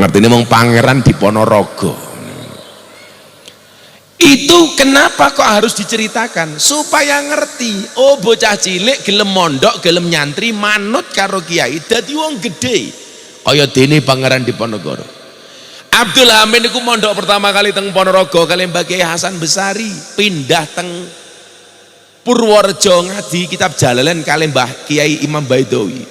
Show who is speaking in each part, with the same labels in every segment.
Speaker 1: Ngertine mung pangeran di Ponorogo. Itu kenapa kok harus diceritakan? Supaya ngerti, oh bocah cilik gelem mondok, gelem nyantri, manut karo kiai, dadi wong gede. Kaya dene pangeran di Ponorogo. Abdul Hamid niku mondok pertama kali teng Ponorogo kali Mbah Kiai Hasan Besari, pindah teng Purworejo ngadi kitab Jalalain kali Mbah Kiai Imam Baidowi.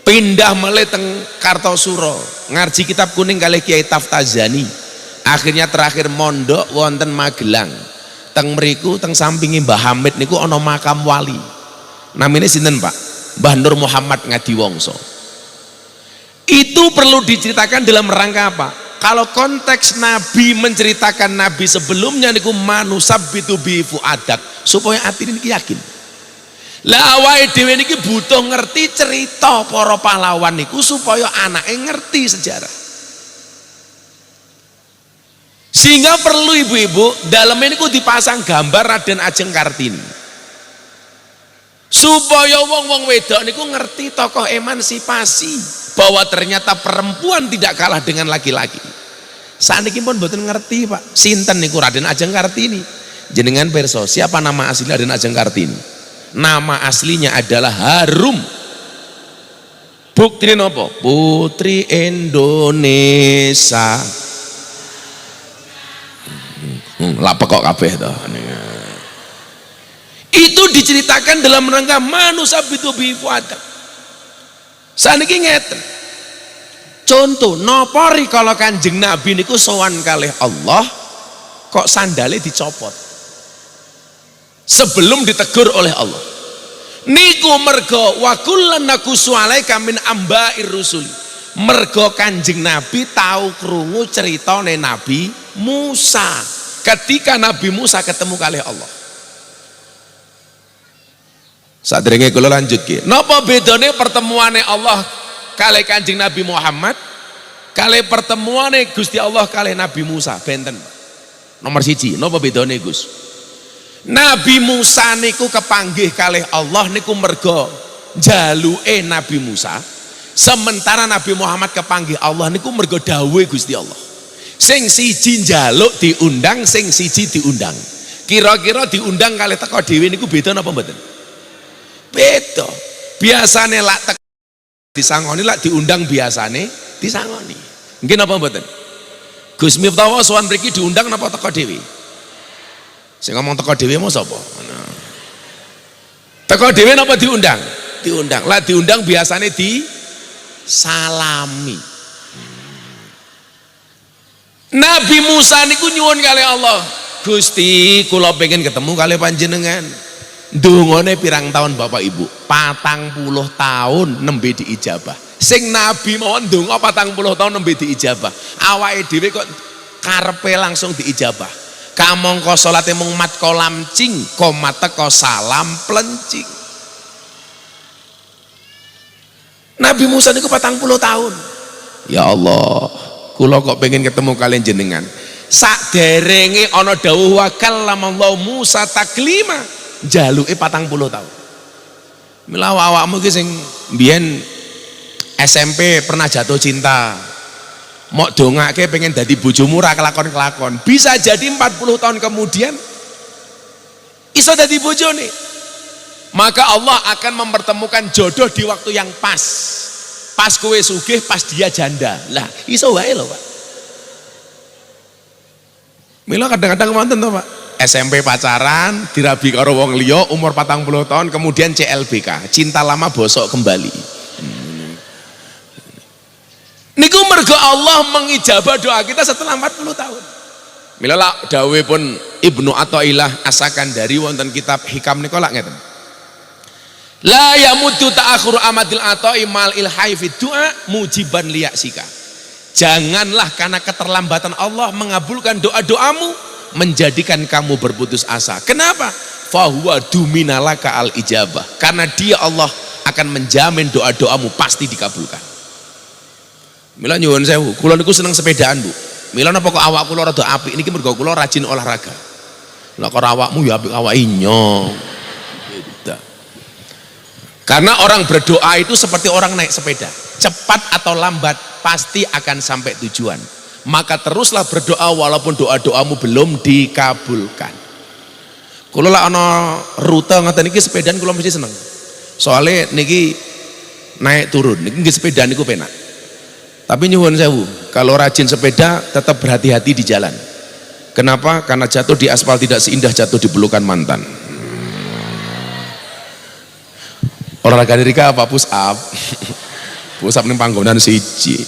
Speaker 1: Pindah meleh teng Kartosuro, ngaji kitab kuning kali Kiai Taftazani. Akhirnya terakhir mondok wonten Magelang. Teng mriku teng sampingi Mbah Hamid niku ana makam wali. Namanya sinten Pak? Mbah Nur Muhammad Ngadiwongso. Itu perlu diceritakan dalam rangka apa? Kalau konteks Nabi menceritakan Nabi sebelumnya niku manusabbitu bi fuadak, supaya hati ini yakin. Lah awake dhewe niki butuh ngerti cerita para pahlawan niku supaya anake ngerti sejarah. Sehingga perlu ibu-ibu dalam ini ku dipasang gambar Raden Ajeng Kartini supaya wong-wong wedok niku ngerti tokoh emansipasi bahwa ternyata perempuan tidak kalah dengan laki-laki. Saniki pun mboten ngerti Pak, sinten niku Raden Ajeng Kartini. Jenengan perso, siapa nama asli Raden Ajeng Kartini? Nama aslinya adalah Harum. Bukti nopo? Putri Indonesia. Lapek kok kabeh to. Itu diceritakan dalam rangka manusabbitu bi fuadak. Saniki ngeten. Contoh, napa rikala Kanjeng Nabi niku sowan kalih Allah kok sandale dicopot sebelum ditegur oleh Allah. Niku mergo wa kullan naqussu alaika min amba'ir rusul. Mergo Kanjeng Nabi tahu krungu ceritane Nabi Musa. Ketika Nabi Musa ketemu kali Allah. Sadurunge kula lanjut ki. Napa bedane pertemuane Allah kali Kanjeng Nabi Muhammad kali pertemuane Gusti Allah kali Nabi Musa? Benten. Nomor 1, napa bedane Gus? Nabi Musa niku kepanggih kali Allah niku mergo jaluke Nabi Musa. Sementara Nabi Muhammad kepanggih Allah niku mergo dawuhe Gusti Allah. Sing siji njaluk diundang, sing siji diundang. Kira-kira diundang kali teko dhewe niku beda napa mboten? Beda. Biasane lak teko disangoni, lak diundang biasane disangoni. Nggih napa mboten? Gus Miftah sowan mriki diundang napa teko dhewe? Sing ngomong teko dhewe mau sapa? Teko dhewe napa diundang? Diundang. Lah diundang biasane di salami. Nabi Musa niku nyuwun kali Allah, Gusti kula pengen ketemu kali panjenengan. Dungane pirang tahun Bapak Ibu? 40 tahun nembe diijabah. Sing Nabi mawon donga 40 tahun nembe diijabah. Awake dhewe kok karepe langsung diijabah. Kamangka salate mung mat kolam cing, komat teko salam plencing. Nabi Musa niku 40 tahun. Ya Allah, kula kok pengen ketemu kalian jenengan. Saderenge ana dawuh wa kallamallahu Musa taklima, jaluke 40 tahun. Mila awakmu iki sing mbiyen SMP pernah jatuh cinta, mok dongake pengen dadi bojomu ra kelakon-kelakon, bisa jadi 40 tahun kemudian iso dadi bojone. Maka Allah akan mempertemukan jodoh di waktu yang pas. Pas kowe sugih, pas dia janda. Lah, iso wae lho, Pak. Mila kadang-kadang wonten to, Pak. SMP pacaran, dirabi karo wong liya umur 40 tahun, kemudian CLBK, cinta lama bosok kembali. Niku mergo Allah mengijabah doa kita setelah 40 tahun. Mila lak dawuhipun Ibnu Athaillah As-Sakandari wonten kitab Hikam niku lak ngeten. La yamuddu ta'akhuru amadil ata'i mal ilhai fid du'a mujiban liyaksika. Janganlah karena keterlambatan Allah mengabulkan doa-doamu menjadikan kamu berputus asa. Kenapa? Fahuwa duminalaka al ijabah. Karena dia Allah akan menjamin doa-doamu pasti dikabulkan. Mila nyuwun sewu, kula niku seneng sepedaan, Bu. Mila napa kok awak kula rada apik niki mergo kula rajin olahraga. Lah kok awakmu ya apik awak inyo. Karena orang berdoa itu seperti orang naik sepeda, cepat atau lambat pasti akan sampai tujuan. Maka teruslah berdoa walaupun doa-doamu belum dikabulkan. Kalau lah ana rute ngoten niki sepedaan kula mesti seneng. Soalnya niki naik turun, niki sepeda niku penak. Tapi nyuwun sewu, kalau rajin sepeda tetap berhati-hati di jalan. Kenapa? Karena jatuh di aspal tidak seindah jatuh di pelukan mantan. Olahraga diri apa? Push up. Push up ning panggonan siji.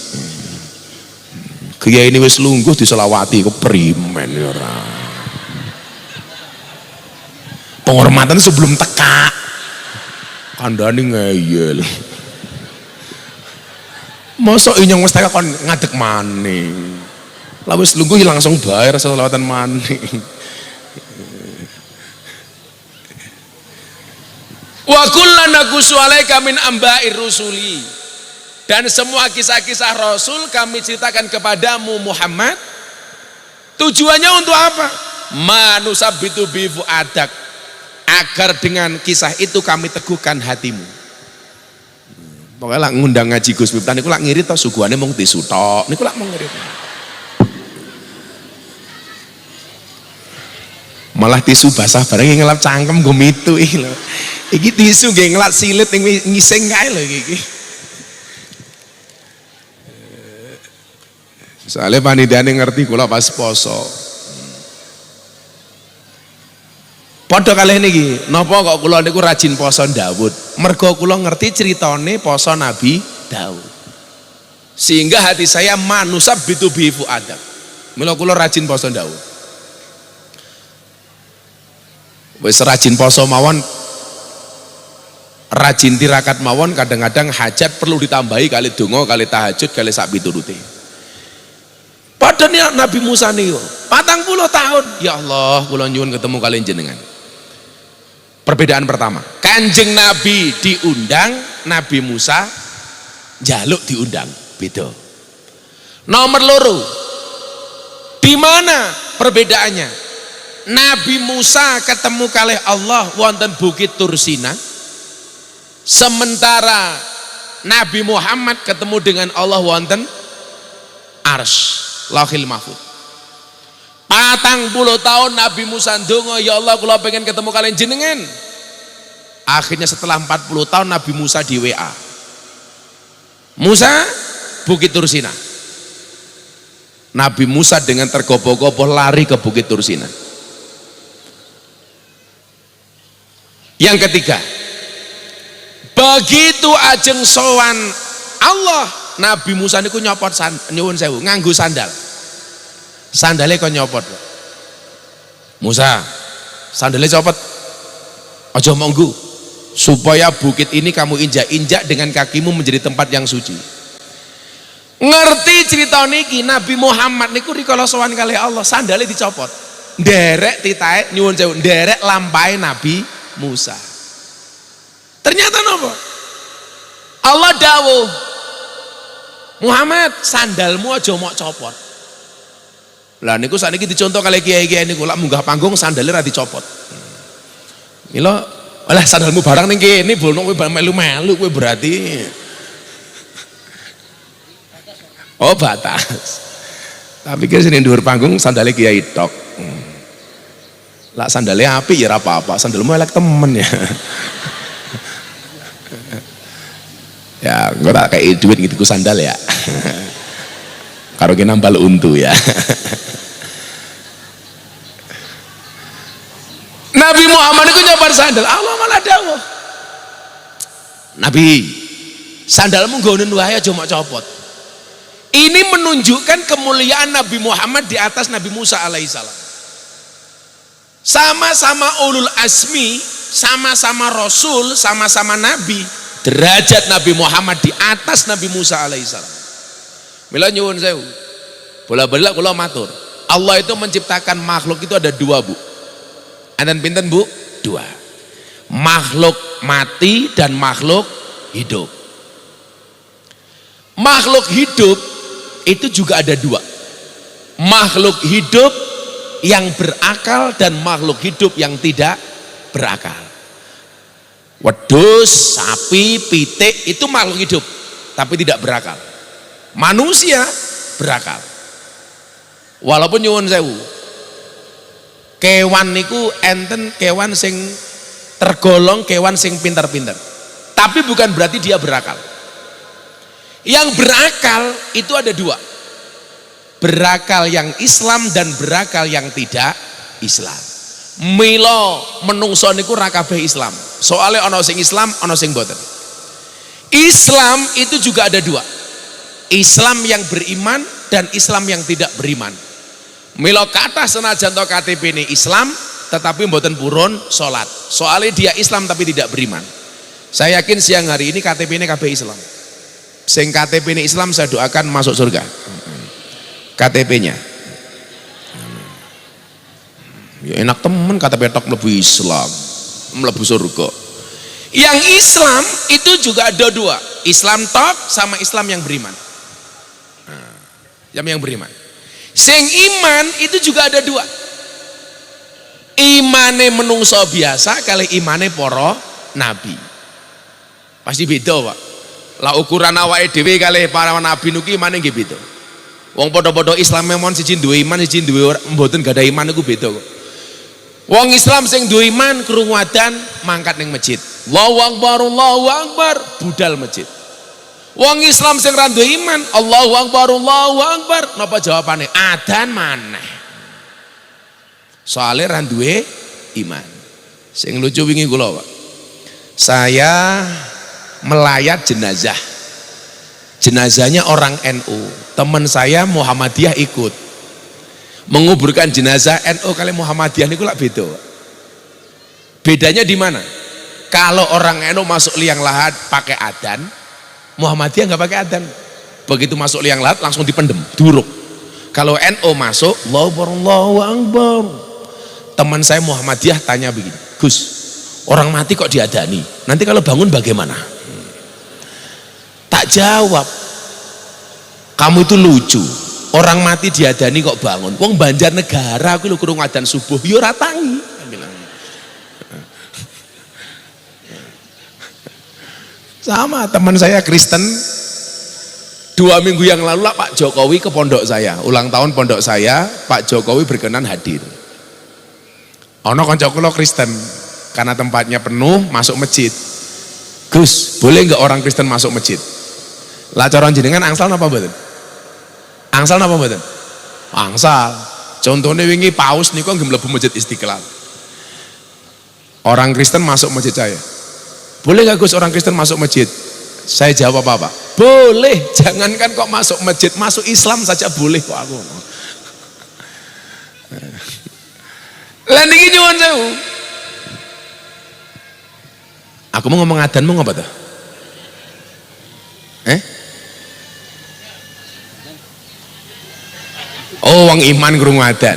Speaker 1: Kiai ini wis lungguh diselawati keprimen ya ora. Penghormatan sebelum teka. Kandhane ngeyel. Mosok inyong wis teka kon ngadeg maning. Lah wis lungguh langsung bayar selawatan maning. Wa kullan naqussu 'alaika min amba'ir rusuli. Dan semua kisah-kisah Rasul kami ceritakan kepadamu Muhammad. Tujuannya untuk apa? Manusabbitu bi fu'adak. Agar dengan kisah itu kami teguhkan hatimu. Pokoknya lah ngundang ngaji Gus Miftah niku lak ngirit to suguhane mung tisu tok. Niku lak mung ngirit. Malah tisu basah bareng ngelap cangkem nggo mitu iki lho. Iki tisu nggih ngelap silit ngising kae lho iki. Soalnya panitiane ngerti kula pas poso. Padha kalih niki, napa kok kula niku rajin poso Daud? Mergo kula ngerti ceritane poso Nabi Daud. Sehingga hati saya manusabbitu bi fu'adak. Mila kula rajin poso Daud. Wis rajin poso mawon, rajin tirakat mawon, kadang-kadang hajat perlu ditambahi kali donga, kali tahajud, kali sak piturute. Padahal Nabi Musa nih 40 tahun. Ya Allah, kula nyuwun ketemu kalian jenengan. Perbedaan pertama, Kanjeng Nabi diundang, Nabi Musa jaluk diundang, beda. Nomor loro, di mana perbedaannya? Nabi Musa ketemu kalih Allah wonten Bukit Tursina, sementara Nabi Muhammad ketemu dengan Allah wonten Arsy Lauhil Mahfuz. 40 tahun Nabi Musa ndonga, ya Allah kula pengen ketemu kalian jenengan. Akhirnya setelah 40 tahun Nabi Musa di WA. Musa Bukit Tursina. Nabi Musa dengan tergopoh-gopoh lari ke Bukit Tursina. Yang ketiga, begitu ajeng sowan Allah, Nabi Musa niku nyopot nyuwun sewu nganggo sandal. Sandalnya kok nyopot. Musa, sandalnya copot. Aja monggo. Supaya bukit ini kamu injak-injak dengan kakimu menjadi tempat yang suci. Ngerti cerita niki Nabi Muhammad niku rikala sowan kali Allah, sandalnya dicopot. Nderek titahe nyuwun sewu, nderek lampahe Nabi Musa. Ternyata napa? Allah dawuh, Muhammad, sandalmu aja mok copot. Lah niku sakniki dicontoh kali kiai-kiai niku lak munggah panggung sandalnya ra dicopot. Mila, alah sandalmu barang ning kene bolno kowe melu-melu kowe berarti. Oh, batas. Tapi kira sini dhuwur panggung sandalnya kiai tok. Lah sandalnya apik ya ora apa-apa, sandalmu elek temen ya. Ya, enggak tak kayak duit gitu ku sandal ya. Karo ki nambal untu ya. Nabi Muhammad itu nyobar sandal, Allah malah dawuh. Nabi, sandalmu nggonen wae aja mok copot. Ini menunjukkan kemuliaan Nabi Muhammad di atas Nabi Musa alaihissalam. Sama-sama ulul asmi, sama-sama rasul, sama-sama nabi. Derajat Nabi Muhammad di atas Nabi Musa alaihissalam. Mila nyuwun sewu, bola-bola kula matur, Allah itu menciptakan makhluk itu ada dua, Bu. Enten pinten, Bu? Dua. Makhluk mati dan makhluk hidup. Makhluk hidup itu juga ada dua. Makhluk hidup yang berakal dan makhluk hidup yang tidak berakal. Wedhus, sapi, pitik itu makhluk hidup tapi tidak berakal. Manusia berakal. Walaupun nyuwun sewu, kewan niku enten kewan sing tergolong kewan sing pinter-pinter. Tapi bukan berarti dia berakal. Yang berakal itu ada dua. Berakal yang Islam dan berakal yang tidak Islam. Milo menungso niku ra kabeh Islam. Soalnya ana sing Islam, ana sing boten. Islam itu juga ada dua. Islam yang beriman dan Islam yang tidak beriman. Milo kata senajan to KTP ini Islam, tetapi mboten purun salat. Soalnya dia Islam tapi tidak beriman. Saya yakin siang hari ini KTP ini kabeh Islam. Sing KTP ini Islam saya doakan masuk surga. KTP-nya. Ya enak temen KTP tok mlebu Islam, mlebu surga. Yang Islam itu juga ada dua, Islam tok sama Islam yang beriman. Yang beriman. Sing iman itu juga ada dua. Imane menungso biasa kali imane para nabi. Pasti beda, Pak. Lah ukuran awake dhewe kali para nabi niki imane nggih beda. Wong padha-padha Islam memon siji duwe iman, siji duwe mboten gadah iman niku beda kok. Wong Islam sing duwe iman krungu adzan mangkat ning masjid. Allahu Akbar, budal masjid. Wong Islam sing ra duwe iman, Allahu Akbar, napa jawabane? Adzan maneh. Soale ra duwe iman. Sing lucu wingi kula, Pak. Saya melayat jenazah. Jenazahnya orang NU. Teman saya Muhammadiyah ikut. Menguburkan jenazah NU kali Muhammadiyah niku lak beda. Bedanya di mana? Kalau orang NU masuk liang lahat pakai adzan, Muhammadiyah nggak pakai adzan. Begitu masuk liang lahat langsung dipendem, duruk. Kalau NU masuk, Allahu Akbar. Teman saya Muhammadiyah tanya begini, Gus, orang mati kok diadani? Nanti kalau bangun bagaimana? Tak jawab. Kamu itu lucu. Orang mati diadani kok bangun. Wong Banjarnegara aku lho kurung adzan subuh yo ora tangi. Sama teman saya Kristen 2 minggu yang lalu lah Pak Jokowi ke pondok saya. Ulang tahun pondok saya, Pak Jokowi berkenan hadir. Ono kanca kula Kristen karena tempatnya penuh masuk masjid. Gus, boleh nggak orang Kristen masuk masjid? Lah cara jenengan angsal napa mboten? Angsal napa mboten? Angsal. Contohnya wingi paus niku nggih mlebu masjid Istiqlal. Orang Kristen masuk masjid saya. Boleh nggak Gus orang Kristen masuk masjid? Saya jawab apa? Boleh. Jangankan kok masuk masjid, masuk Islam saja boleh kok aku. Lah niki nyuwun sewu. Aku mau ngomong adzan mau ngapa tuh? Oh, wong iman krungu adzan.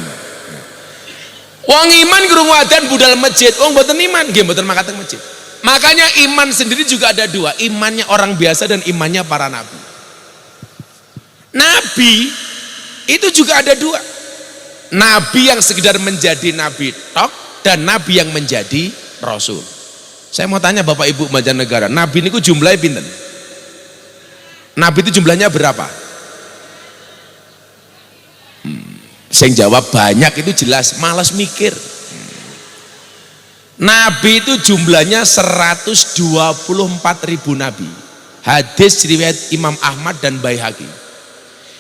Speaker 1: Wong iman krungu adzan budal masjid. Wong mboten iman nggih mboten mangkat teng masjid. Makanya iman sendiri juga ada dua, imannya orang biasa dan imannya para nabi. Nabi itu juga ada dua. Nabi yang sekedar menjadi nabi tok dan nabi yang menjadi rasul. Saya mau tanya Bapak Ibu Banjarnegara, nabi niku jumlahnya pinten? Nabi itu jumlahnya berapa? Sing jawab banyak itu jelas, malas mikir. Nabi itu jumlahnya 124.000 nabi. Hadis riwayat Imam Ahmad dan Baihaqi.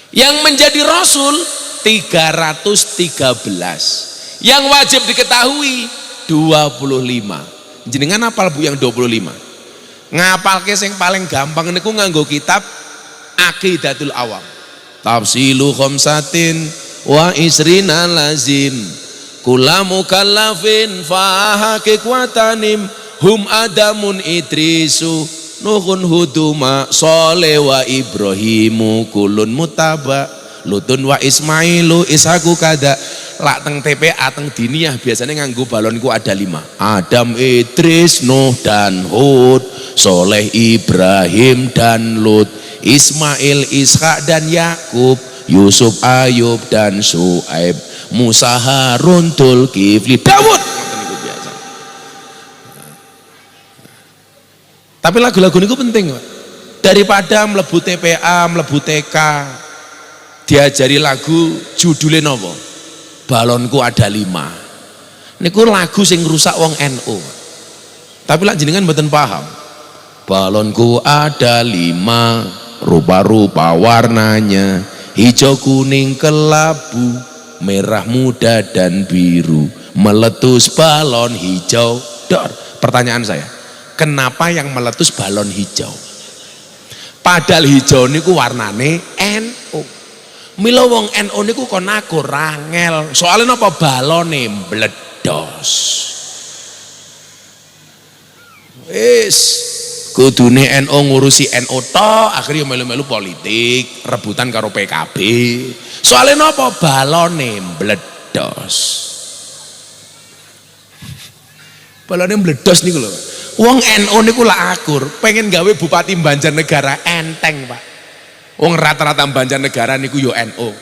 Speaker 1: Yang menjadi rasul 313. Yang wajib diketahui 25. Jenengan apal Bu yang 25? Ngapalke sing paling gampang niku nganggo kitab Aqidatul Awam. Tafsilu khamsatin wa isrina lazim kula mukallafin fahakik watanim hum adamun idrisu nuhun huduma soleh wa ibrahimu kulun mutaba lutun wa ismailu ishaku kada. Lak teng TPA teng diniyah biasanya nganggo balonku ada 5. Adam, Idris, Nuh dan Hud, Soleh, Ibrahim dan Lut, Ismail, Ishak dan Yakub, Yusuf, Ayub dan Su'aib, Musa, Harun, Dzulkifli, Daud. Tapi lagu-lagu ini penting, Pak. Daripada mlebu TPA, mlebu TK, diajari lagu judulnya nopo? Balonku ada 5. Niku lagu sing rusak wong NU. Tapi lak jenengan mboten paham. Balonku ada 5, rupa-rupa warnanya, hijau, kuning, kelabu, merah muda dan biru, meletus balon hijau. Dor. Pertanyaan saya, kenapa yang meletus balon hijau? Padahal hijau niku warnane NU. Mila wong NU niku kon aku rangel. Soalnya napa balone mbledos. Wis kudune NU ngurusi NU tok, akhirnya melu-melu politik, rebutan karo PKB. Soalnya napa balone mbledos. Balone mbledos niku lho. Wong NU niku lak akur, pengen gawe Bupati Banjarnegara enteng, Pak. Wong rata-rata Banjarnegara niku yo NU.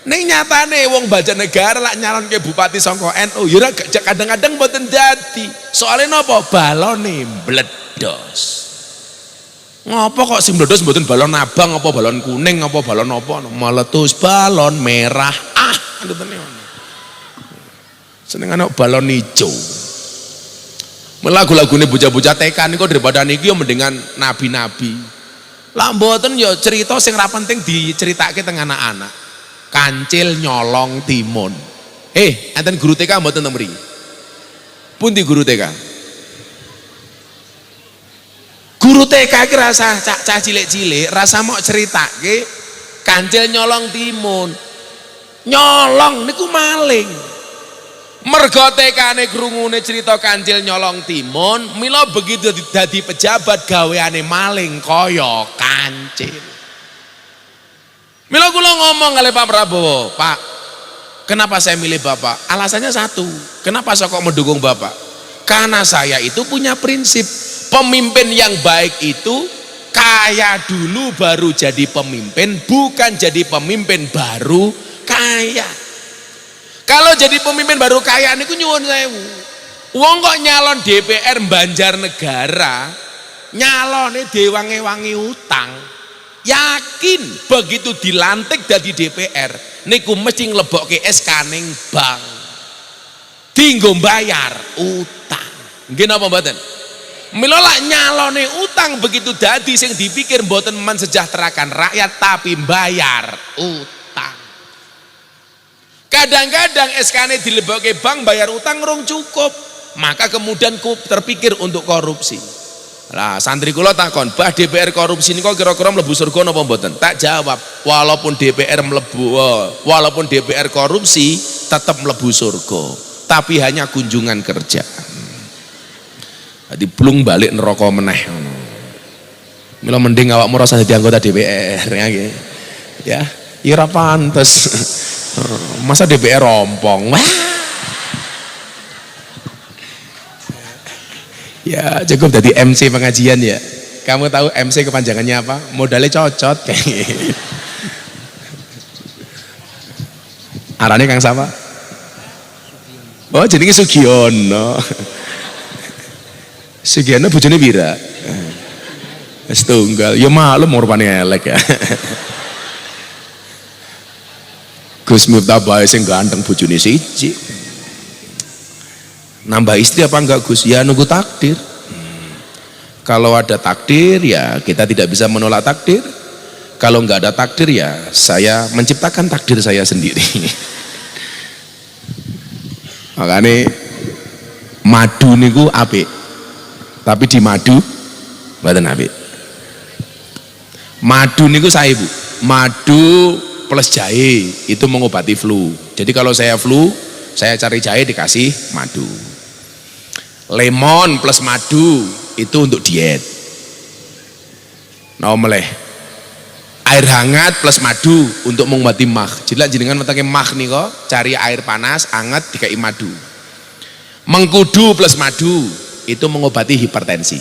Speaker 1: Ning nyatane wong Banjarnegara lak nyalonke bupati saka NU, yo kadang-kadang mboten dadi. Soale napa? Balone mbledos. Ngopo kok sing mbledos mboten balon abang apa balon kuning apa balon apa? Meletus balon merah. Ngoten niku. Senengane balon ijo. Lagu-lagune bocah-bocah TK niku daripada niki yo mendingan nabi-nabi. Lah mboten yo cerita sing ra penting diceritake teng anak-anak. Kancil nyolong timun. Enten guru TK mboten teng mriki? Pundi guru TK? Guru TK ki rasa cah cilik-cilik rasa mau ceritake kancil nyolong timun. Nyolong niku maling. Mergo tekane krungune cerita kancil nyolong timun, mila begitu dadi pejabat gaweane maling kaya kancil. Mila kula ngomong kali Pak Prabowo, Pak, kenapa saya milih Bapak? Alasannya satu, kenapa saya kok mendukung Bapak? Karena saya itu punya prinsip, pemimpin yang baik itu kaya dulu baru jadi pemimpin, bukan jadi pemimpin baru kaya. Kalau jadi pemimpin baru kaya niku nyuwun sewu. Wong kok nyalon DPR Banjarnegara, nyalone dewangi-wangi utang. Yakin begitu dilantik dadi DPR niku mesti nglebokke SK ning bank. Dinggo bayar utang. Nggih napa mboten? Mila lak nyalone utang begitu dadi sing dipikir mboten mensejahterakan rakyat tapi bayar utang. Kadang-kadang SK-ne dilebokke bank bayar utang rong cukup, maka kemudian terpikir untuk korupsi. Lah santri kula takon, "Bah DPR korupsi niku kira-kira mlebu surga napa mboten?" Tak jawab, walaupun DPR korupsi tetap mlebu surga, tapi hanya kunjungan kerja. Jadi blung balik neraka meneh ngono. Mila mending awakmu rasa dadi anggota DPR ya. Ya ora pantes. Masa DPR rompong. Ya cukup jadi MC pengajian ya. Kamu tahu MC kepanjangannya apa? Modalnya cocot. Arane Kang sama? Oh jenenge Sugiono. Sugiono bojone pira? Setunggal. Ya maklum rupane elek ya. Gus Miftah bae sing ganteng bojone siji. Nambah istri apa enggak Gus? Ya nunggu takdir. Kalau ada takdir ya kita tidak bisa menolak takdir. Kalau enggak ada takdir ya saya menciptakan takdir saya sendiri. Makanya madu niku apik. Tapi di madu mboten apik. Madu niku saya Bu. Madu plus jahe itu mengobati flu. Jadi kalau saya flu, saya cari jahe dikasih madu. Lemon plus madu itu untuk diet. Nah meleh. Air hangat plus madu untuk mengobati mah. Jadi jenengan metake mah nih kok, cari air panas, hangat dikai madu. Mengkudu plus madu itu mengobati hipertensi.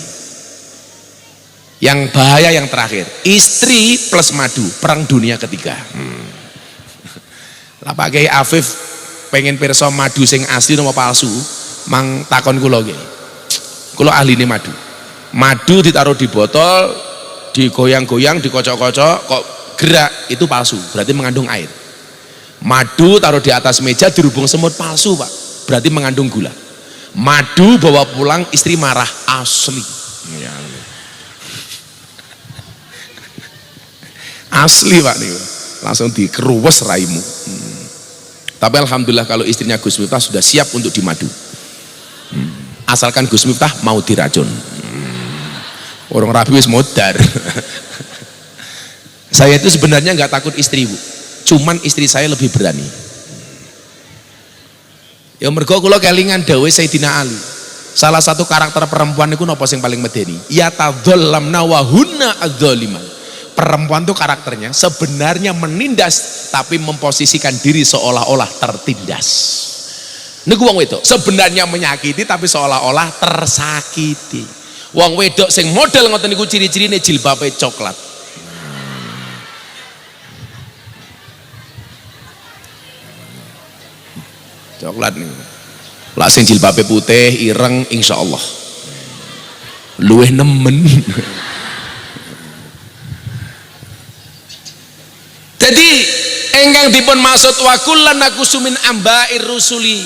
Speaker 1: Yang bahaya yang terakhir, istri plus madu, perang dunia ketiga. Lah Pak Kiai Afif pengen pirsa madu sing asli napa palsu, mang takon kula nggih. Kula ahline madu. Madu ditaruh di botol, digoyang-goyang, dikocok-kocok, kok gerak, itu palsu, berarti mengandung air. Madu taruh di atas meja dirubung semut, palsu Pak, berarti mengandung gula. Madu bawa pulang, istri marah, asli. Asli Pak nih, langsung dikeruwes raimu. Tapi alhamdulillah kalau istrinya Gus Miftah sudah siap untuk dimadu. Asalkan Gus Miftah mau diracun. Orang rabi wis modar. Saya itu sebenarnya nggak takut istri Bu, cuman istri saya lebih berani. Ya mergo kula kelingan dawuh Sayyidina Ali. Salah satu karakter perempuan itu napa sing paling medeni? Ya tadzallamna wa hunna adzaliman. Perempuan itu karakternya sebenarnya menindas tapi memposisikan diri seolah-olah tertindas. Niku wong wedok sebenarnya menyakiti tapi seolah-olah tersakiti. Wong wedok sing model ngoten niku ciri-cirine jilbabe coklat. Coklat nih. Lah sing jilbabe putih ireng insyaallah luwih nemen. Jadi engkang dipun maksud wa kullan nakusu min amba'ir rusuli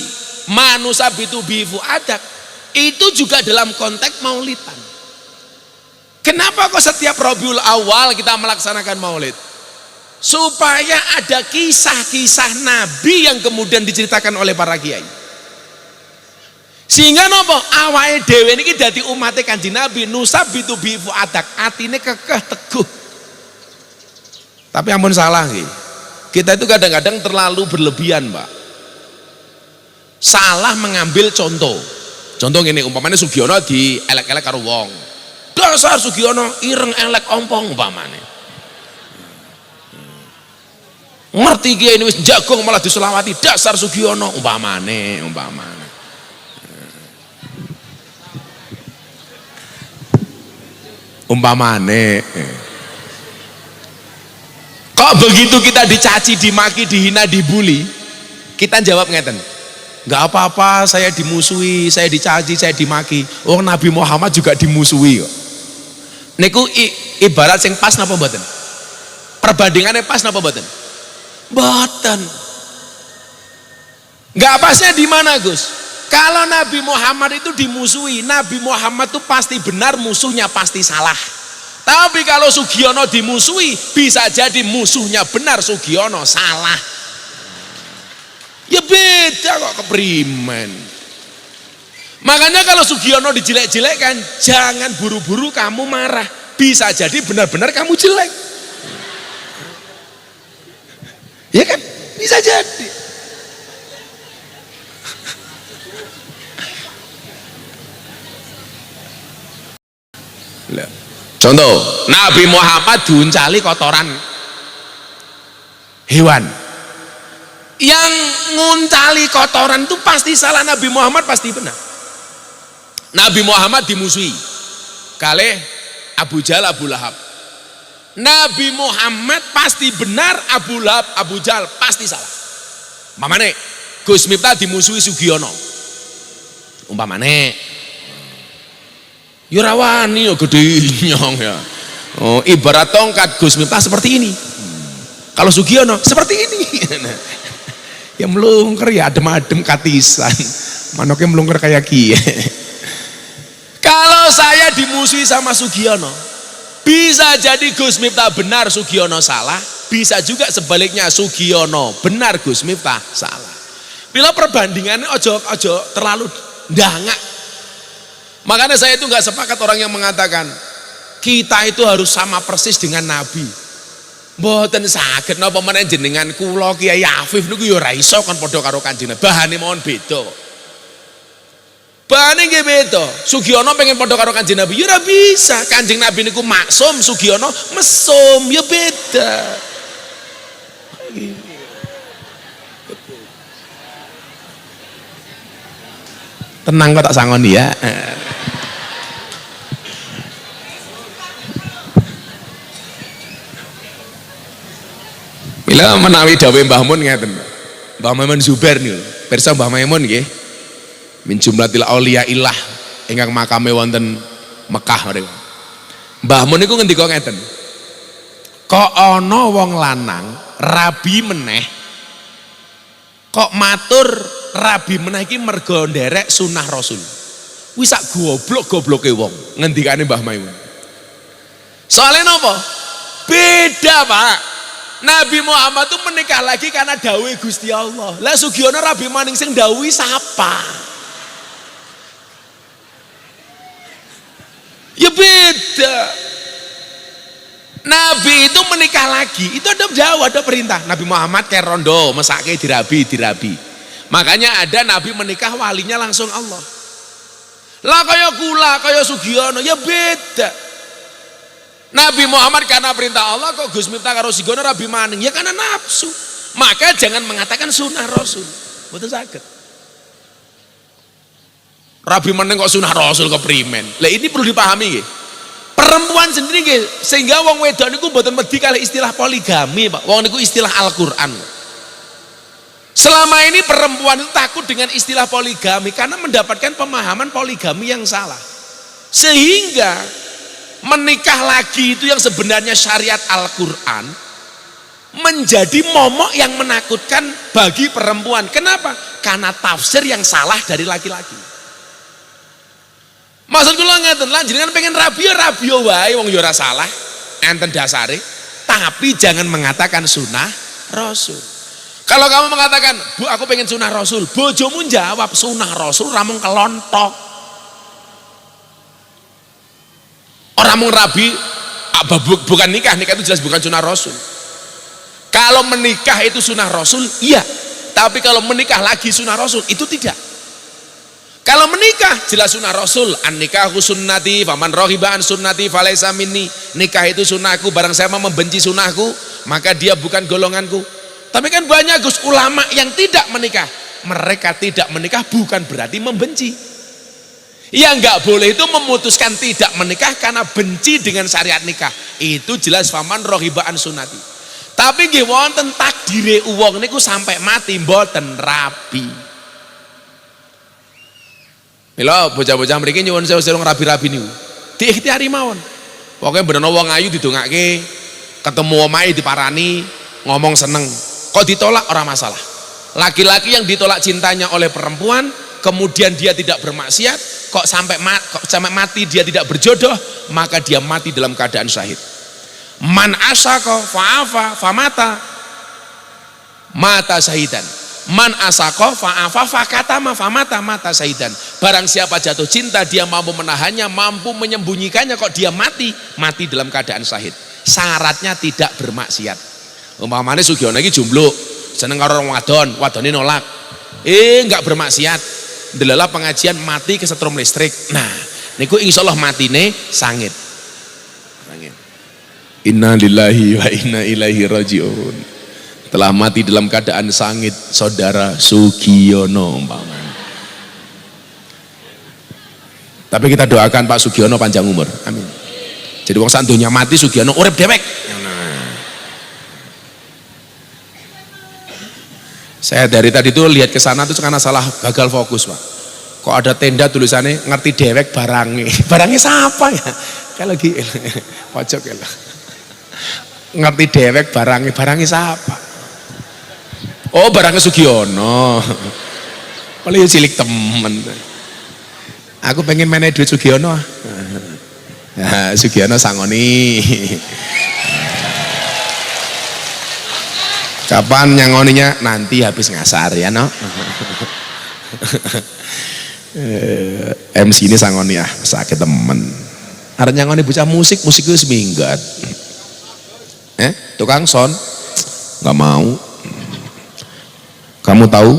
Speaker 1: manusabitu bi fuadak, itu juga dalam konteks maulidan. Kenapa kok setiap Rabiul Awal kita melaksanakan maulid? Supaya ada kisah-kisah Nabi yang kemudian diceritakan oleh para kiai. Sehingga nopo awake dhewe niki dadi umate Kanjeng Nabi nusabitu bi fuadak, atine kekeh teguh. Tapi ampun salah sih. Kita itu kadang-kadang terlalu berlebihan, Pak. Salah mengambil contoh. Contoh gini, umpamanya Sugiono di elek-elek karo wong. Dasar Sugiono ireng elek ompong umpamanya. Ngerti kiai ini wis jagung malah diselawati, dasar Sugiono umpamane. Kok begitu kita dicaci, dimaki, dihina, dibully, kita jawab ngeten, nggak apa-apa, saya dimusuhi, saya dicaci, saya dimaki. Oh Nabi Muhammad juga dimusuhi kok. Niku ibarat sing pas napa mboten? Perbandingannya pas napa mboten? Mboten. Nggak pasnya di mana Gus? Kalau Nabi Muhammad itu dimusuhi, Nabi Muhammad itu pasti benar, musuhnya pasti salah. Tapi kalau Sugiono dimusuhi, bisa jadi musuhnya benar, Sugiono salah. Ya beda kok keprimen. Makanya kalau Sugiono dijelek-jelekkan, jangan buru-buru kamu marah. Bisa jadi benar-benar kamu jelek. Ya kan? Bisa jadi. Contoh, Nabi Muhammad diuncali kotoran hewan. Yang nguncali kotoran itu pasti salah, Nabi Muhammad pasti benar. Nabi Muhammad dimusuhi kalih Abu Jahal, Abu Lahab. Nabi Muhammad pasti benar, Abu Lahab, Abu Jahal pasti salah. Umpamane Gus Miftah dimusuhi Sugiono. Umpamane ya rawani ya gede nyong ya. Oh, ibarat tongkat Gus Miftah seperti ini. Kalau Sugiono seperti ini. Ya melungker ya adem-adem katisan. Manoknya melungker kayak kie. Kalau saya dimusuhi sama Sugiono, bisa jadi Gus Miftah benar, Sugiono salah. Bisa juga sebaliknya, Sugiono benar, Gus Miftah salah. Bila perbandingannya ojo terlalu dangak. Makanya saya itu nggak sepakat orang yang mengatakan kita itu harus sama persis dengan Nabi. Mboten saged napa meneh jenengan kula Kiai Afif niku ya ora iso kon padha karo Kanjeng Nabi. Bahane mawon beda. Bahane nggih beda. Sugiono pengen padha karo Kanjeng Nabi ya ora bisa. Kanjeng Nabi niku maksum, Sugiono mesum, ya beda. Tenang kok tak sangoni ya. Bila menawi dawuh Mbah Mun ngeten. Mbah Maimun Zubair niku. Pirsa Mbah Maimun nggih. Min jumlatil auliya illah ingkang makame wonten Mekah menika. Mbah Mun niku ngendika ngeten. Kok ana wong lanang rabi meneh kok matur rabi meneh iki mergo nderek sunah Rasul. Wis sak goblok-gobloke wong ngendikane Mbah Maimun. Soalnya napa? Beda, Pak. Nabi Muhammad itu menikah lagi karena dawuh Gusti Allah. Lah Sugiono rabi maning sing dawuhi sapa? Ya beda. Nabi itu menikah lagi, itu ada jauh, ada perintah. Nabi Muhammad kayak rondo, mesake dirabi. Makanya ada Nabi menikah walinya langsung Allah. Lah kaya kula, kaya Sugiono, ya beda. Nabi Muhammad karena perintah Allah kok Gus Miftah karo Sugiono rabi maning, ya karena nafsu. Maka jangan mengatakan sunnah Rasul. Betul saged. Rabi maning kok sunnah Rasul keprimen. Lah ini perlu dipahami nggih. Perempuan sendiri nggih, sehingga wong wedok niku mboten wedi kali istilah poligami, Pak. Wong niku istilah Al-Qur'an. Selama ini perempuan itu takut dengan istilah poligami karena mendapatkan pemahaman poligami yang salah. Sehingga menikah lagi itu yang sebenarnya syariat Al-Qur'an menjadi momok yang menakutkan bagi perempuan. Kenapa? Karena tafsir yang salah dari laki-laki. Maksud kula ngeten, lan jenengan pengen rabi ya wae wong ya ora salah, enten dasare, tapi jangan mengatakan sunnah Rasul. Kalau kamu mengatakan, "Bu, aku pengen sunnah Rasul." Bojomu jawab, "Sunnah Rasul ramung kelontok." Orang mung rabi bukan nikah itu jelas bukan sunnah Rasul. Kalau menikah itu sunnah Rasul, iya. Tapi kalau menikah lagi sunnah Rasul, itu tidak. Kalau menikah jelas sunnah Rasul, an-nikahu sunnati faman raghiba an sunnati falaysa minni. Nikah itu sunnahku, barang siapa membenci sunnahku maka dia bukan golonganku. Tapi kan banyak Gus ulama yang tidak menikah. Mereka tidak menikah bukan berarti membenci. Yang nggak boleh itu memutuskan tidak menikah karena benci dengan syariat nikah. Itu jelas faman raghiba an sunnati. Tapi nggih wonten takdire wong niku sampai mati mboten rabi. Mila bocah-bocah mriki nyuwun sewu rabi-rabi niku. Diikhtiari mawon. Pokoke bener wong ayu didongake, ketemu omahe diparani, ngomong seneng. Kok ditolak ora masalah. Laki-laki yang ditolak cintanya oleh perempuan, kemudian dia tidak bermaksiat, kok sampai mati dia tidak berjodoh, maka dia mati dalam keadaan syahid. Man asyaqa fa'afa famata mata syahidan. Man asako fa'afa fakatama famata mata saidan. Barang siapa jatuh cinta dia mampu menahannya, mampu menyembunyikannya, kok dia mati dalam keadaan syahid. Syaratnya tidak bermaksiat. Umpamane Sugiono iki jomblo, seneng karo wadon, wadone nolak. Enggak bermaksiat. Ndelala pengajian mati kesetrum listrik. Nah, niku insyaallah matine sangit. Inna lillahi wa inna ilaihi rajiun. Telah mati dalam keadaan sangit saudara Sugiono umpamanya. Tapi kita doakan Pak Sugiono panjang umur, amin. Jadi wong santunya mati Sugiono urip dewek. Saya dari tadi tuh lihat ke sana tuh karena salah gagal fokus, Pak. Kok ada tenda tulisannya ngerti dewek barangnya siapa ya? Kayak lagi pojok ya. Ngerti dewek barangnya siapa? Oh barangnya Sugiono. Paling cilik temen. Aku pengen main duit Sugiono. Nah, Sugiono sangoni. Kapan nyangoninya? Nanti habis ngasar ya no. MC ini sangoni ya, sakit temen. Arep nyangoni bocah musik itu seminggat. Tukang son nggak mau. Kamu tahu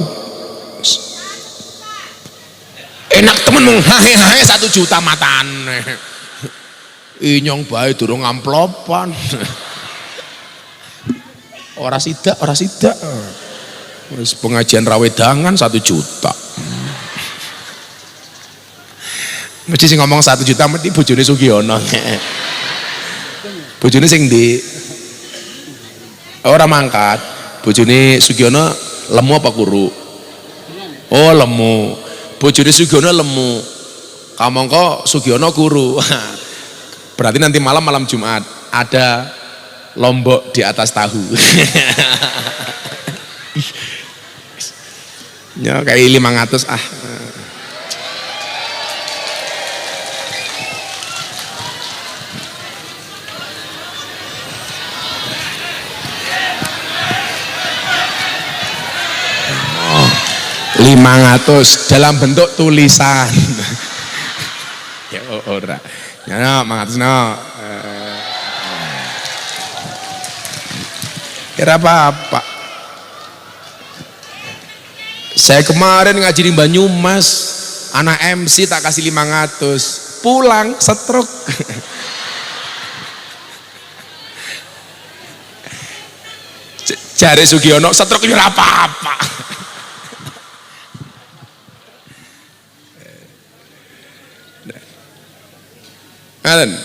Speaker 1: enak temen menghahe-hahe 1 juta matan inyong bae durung amplopan ora sidak wis pengajian rawedangan 1 juta mesti sing ngomong 1 juta mesti bojone Sugiono bojone sing ndi ora mangkat bojone Sugiono lemu apa kuru? Oh lemu. Bojone Sugiono lemu. Kamangka Sugiono kuru. Berarti nanti malam Jumat ada lombok di atas tahu. Ya kayak 500 ah. Oh, 500 dalam bentuk tulisan. Ya ora. Ya 500 no. Kira apa? Saya kemarin ngaji di Banyumas, anak MC tak kasih 500, pulang stroke. Jare Sugiono stroke ora apa-apa.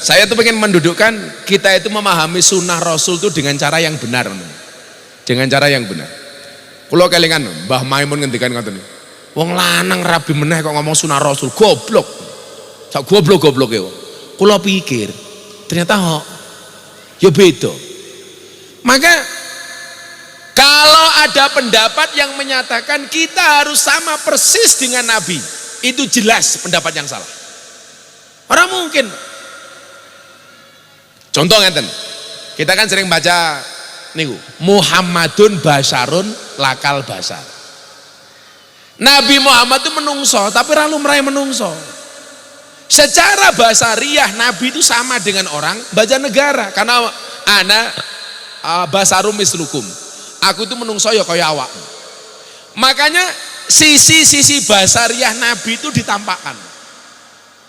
Speaker 1: Saya tuh pengen mendudukkan kita itu memahami sunnah Rasul itu dengan cara yang benar, dengan cara yang benar. Kulo kelingan Mbah Maimun ngendikan ngoten. Wong lanang rabi meneh kok ngomong sunah Rasul, goblok. Sak goblok-goblok e wong. Kulo pikir ternyata ya beda. Maka kalau ada pendapat yang menyatakan kita harus sama persis dengan Nabi, itu jelas pendapat yang salah. Orang mungkin. Contoh ngeten. Kita kan sering baca niku, Muhammadun basarun lakal basar. Nabi Muhammad itu menungso, tapi ra lumrahe menungso. Secara basariah Nabi itu sama dengan orang baja negara, karena ana basarum mislukum. Aku itu menungso ya kaya awak. Makanya sisi-sisi basariah Nabi itu ditampakkan.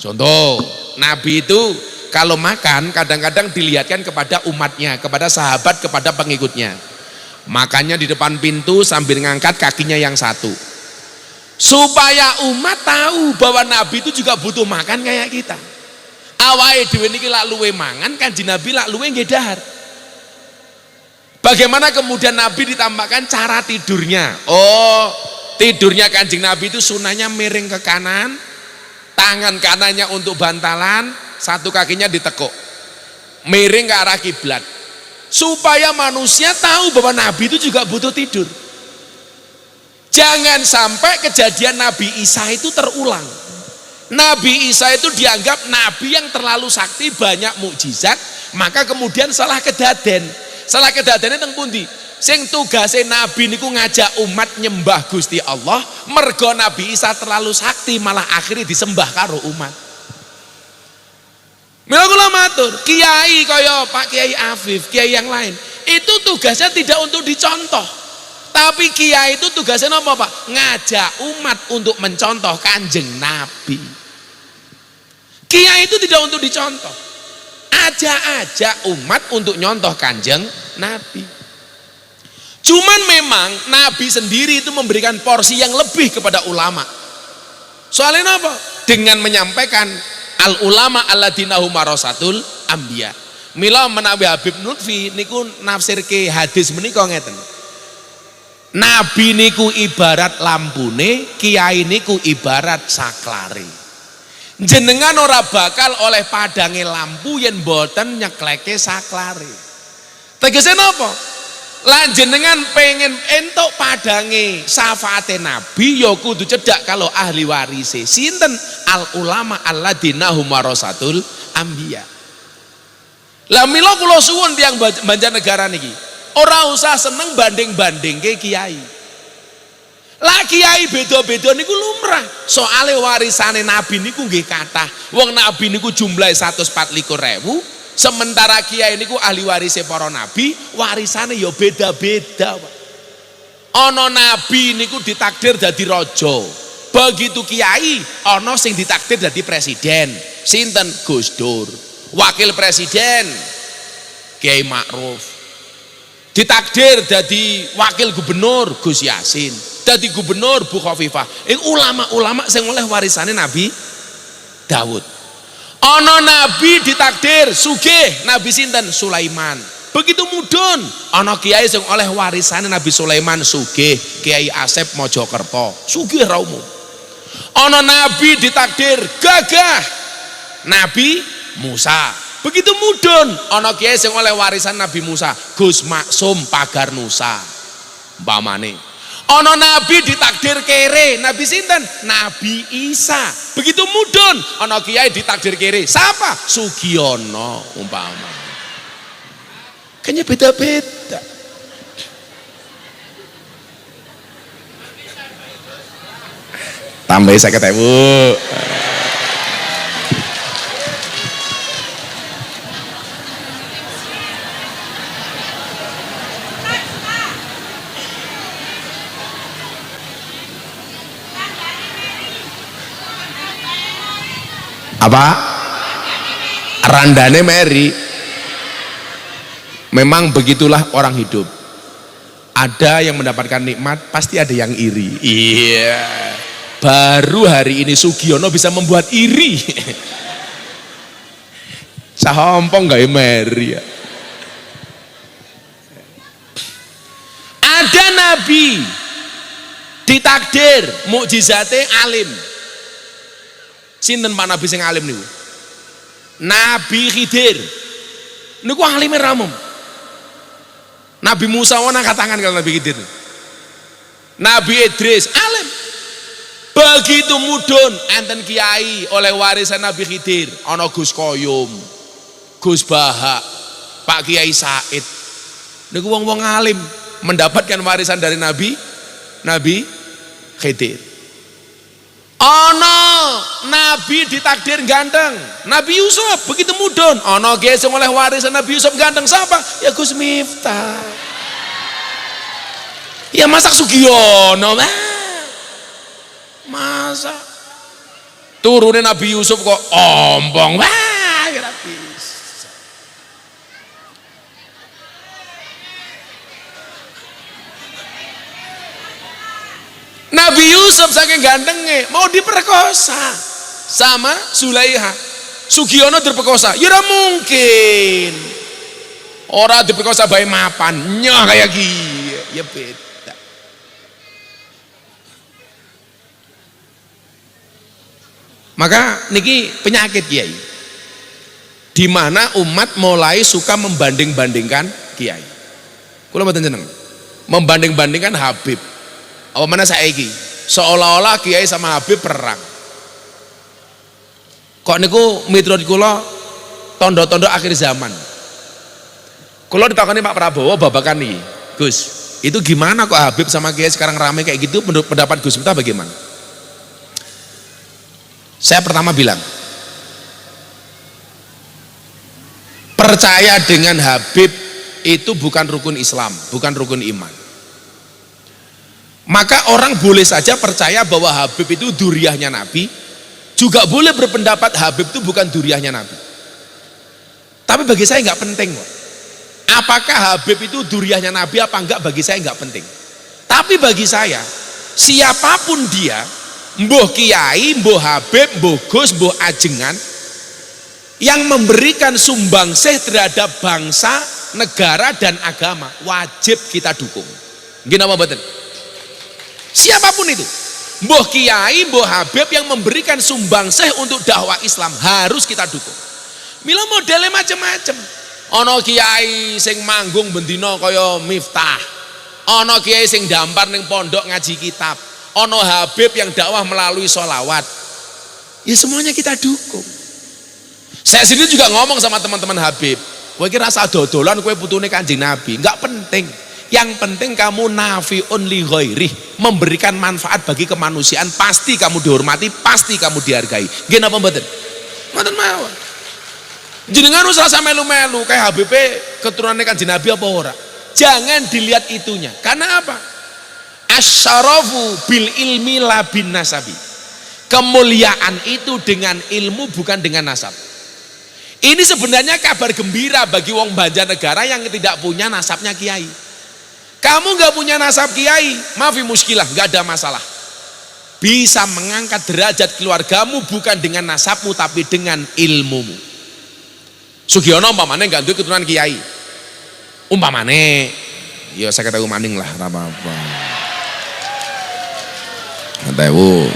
Speaker 1: Contoh, Nabi itu kalau makan kadang-kadang dilihatkan kepada umatnya, kepada sahabat, kepada pengikutnya. Makanya di depan pintu sambil ngangkat kakinya yang satu. Supaya umat tahu bahwa Nabi itu juga butuh makan kayak kita. Awake dhewe niki lak luwe mangan, Kanjeng Nabi lak luwe nggih dahar. Bagaimana kemudian Nabi ditampakkan cara tidurnya? Oh, tidurnya Kanjeng Nabi itu sunahnya miring ke kanan, tangan kanannya untuk bantalan, satu kakinya ditekuk, miring ke arah kiblat, supaya manusia tahu bahwa Nabi itu juga butuh tidur. Jangan sampai kejadian Nabi Isa itu terulang. Nabi Isa itu dianggap nabi yang terlalu sakti, banyak mukjizat, maka kemudian salah kedaden. Salah kedadene teng pundi? Sing tugase Nabi niku ngajak umat nyembah Gusti Allah, mergo Nabi Isa terlalu sakti malah akhirnya disembah karo umat. Mila kula matur, kiai kaya Pak Kiai Afif, kiai yang lain, itu tugasnya tidak untuk dicontoh. Tapi kiai itu tugasnya apa Pak? Ngajak umat untuk mencontoh Kanjeng Nabi. Kiai itu tidak untuk dicontoh. Ajak umat untuk nyontoh Kanjeng Nabi. Cuman memang Nabi sendiri itu memberikan porsi yang lebih kepada ulama. Soalnya apa? Dengan menyampaikan al ulama alladzina hum warasatul anbiya. Mila menawi Habib Lutfi niku nafsirke hadis menika ngeten. Nabi niku ibarat lampune, kiai niku ibarat saklare. Jenengan ora bakal oleh padange lampu yen mboten nyekleke saklare. Tegese napa? Lan jenengan pengen entuk padange syafaate Nabi ya kudu cedhak kalau ahli warise. Sinten? Al ulama alladzina hum warasatul anbiya. Lah mila kula suwun tiyang Banjarnegara niki, ora usah seneng banding-bandingke kiai. Lah kiai beda-beda niku lumrah. Soale warisane Nabi niku nggih kathah. Wong Nabi niku jumlahe 124.000, sementara kiai niku ahli warise para nabi, warisane ya beda-beda, Pak. Ana nabi niku ditakdir dadi raja. Begitu kiai ana sing ditakdir dadi presiden. Sinten? Gus Dur. Wakil presiden Kiai Ma'ruf. Ditakdir dadi wakil gubernur Gus Yasin. Dadi gubernur Bu Khofifah. Ulama-ulama sing oleh warisane Nabi Daud. Ana nabi ditakdir sugih, Nabi sinten? Sulaiman. Begitu mudhun, ana kiai sing oleh warisane Nabi Sulaiman sugih, Kiai Asep Mojokerto. Sugih ra umum. Ana nabi ditakdir gagah, Nabi Musa. Begitu mudun ana kiai sing oleh warisan Nabi Musa, Gus Maksum Pagar Nusa. Umpamane. Ana nabi ditakdir kere, nabi sinten? Nabi Isa. Begitu mudun ana kiai ditakdir kere. Siapa? Sugiono umpama. Kayaknya beda-beda. Tambah 50.000. Apa? Randane Mary. Memang begitulah orang hidup. Ada yang mendapatkan nikmat, pasti ada yang iri. Iya. Baru hari ini Sugiono bisa membuat iri. Sahompong gak Mary ya. Ada nabi ditakdir mukjizate alim. Sinten Pak Nabi sing alim niku? Nabi Khidir. Niku alime ramum. Nabi Musa wana katangan kalau Nabi Khidir. Nabi Idris alim. Begitu mudun enten kiai oleh warisan Nabi Khidir, ana Gus Koyum, Gus Bahak, Pak Kiai Said. Niku wong-wong alim mendapatkan warisan dari Nabi Khidir. Ana nabi ditakdir ganteng, Nabi Yusuf begitu mudun. Ana kiai sing oleh warisan Nabi Yusuf ganteng siapa? Ya Gus Miftah. Ya masak Sugiono. Masa turunin Nabi Yusuf kok ompong. Wah, kira bisa. Nabi Yusuf saking gantengnya mau diperkosa sama Zulaiha. Sugiono diperkosa, ya ora mungkin. Orang diperkosa bae mapan, nyah kayak gini, ya beda. Maka niki penyakit kiai. Di mana umat mulai suka membanding-bandingkan kiai. Kula mboten jeneng. Membanding-bandingkan Habib. Apa mana saiki seolah-olah kiai sama Habib perang. Kok niku miturut kula tondo-tondo akhir zaman. Kula ditakoni Pak Prabowo babakan nih, Gus, itu gimana kok Habib sama kiai sekarang ramai kayak gitu? Menurut pendapat Gus Miftah bagaimana? Saya pertama bilang, percaya dengan Habib itu bukan rukun Islam, bukan rukun iman. Maka orang boleh saja percaya bahwa Habib itu duriahnya Nabi, juga boleh berpendapat Habib itu bukan duriahnya Nabi. Tapi bagi saya nggak penting kok. Apakah Habib itu duriahnya Nabi apa enggak, bagi saya nggak penting. Tapi bagi saya, siapapun dia, mbuh kiai, mbuh Habib, mbuh Gus, mbuh ajengan, yang memberikan sumbangsih terhadap bangsa, negara dan agama, wajib kita dukung. Gini apa betul? Siapapun itu, mbuh kiai, mbuh Habib yang memberikan sumbangsih untuk dakwah Islam harus kita dukung. Mila modelnya macam-macam. Ono kiai sing manggung bendino kaya Miftah, ono kiai sing dampar ning pondok ngaji kitab, ono Habib yang dakwah melalui sholawat. Ya semuanya kita dukung. Saya sendiri juga ngomong sama teman-teman Habib, kowe iki rasa dodolan kowe putune Kanjeng Nabi, enggak penting. Yang penting kamu nafi'un li ghairih, memberikan manfaat bagi kemanusiaan, pasti kamu dihormati, pasti kamu dihargai. Nggih napa mboten? Mboten mawon. Jenengan usah sampe melu-melu kayak Habib keturunannya Kanjeng Nabi apa ora. Jangan dilihat itunya. Karena apa? Asyarafu bil ilmi la bin nasabi. Kemuliaan itu dengan ilmu bukan dengan nasab. Ini sebenarnya kabar gembira bagi wong Banjarnegara yang tidak punya nasabnya kiai. Kamu nggak punya nasab kiai, maafi muskilah, nggak ada masalah. Bisa mengangkat derajat keluargamu bukan dengan nasabmu tapi dengan ilmumu. Sugiono umpamane nggak duwe keturunan kiai. Umpamane, ya saya kata maning lah, apa-apa. Ngetewu.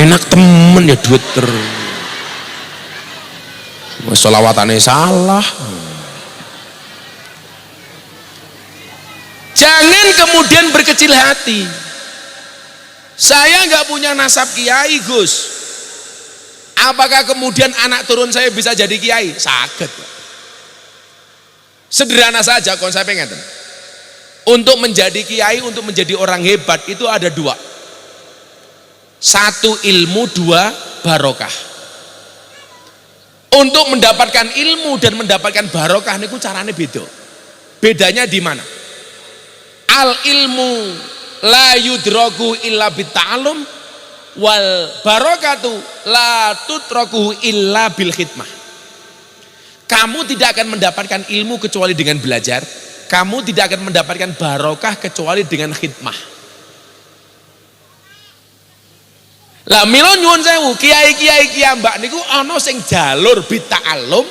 Speaker 1: enak temen ya duit terus. Sholawatane salah. Jangan kemudian berkecil hati. Saya nggak punya nasab kiai, Gus. Apakah kemudian anak turun saya bisa jadi kiai? Saged. Sederhana saja konsepnya ngeten. Untuk menjadi kiai, untuk menjadi orang hebat itu ada dua. Satu ilmu, dua barokah. Untuk mendapatkan ilmu dan mendapatkan barokah niku carane beda. Bedanya di mana? Al ilmu la yudraku illa bita'allum wal barokatu la tutraku illa bil khidmah. Kamu tidak akan mendapatkan ilmu kecuali dengan belajar. Kamu tidak akan mendapatkan barokah kecuali dengan khidmah. Lah mila nyuwun sewu, kiai-kiai mbak niku ana sing jalur bita'allum,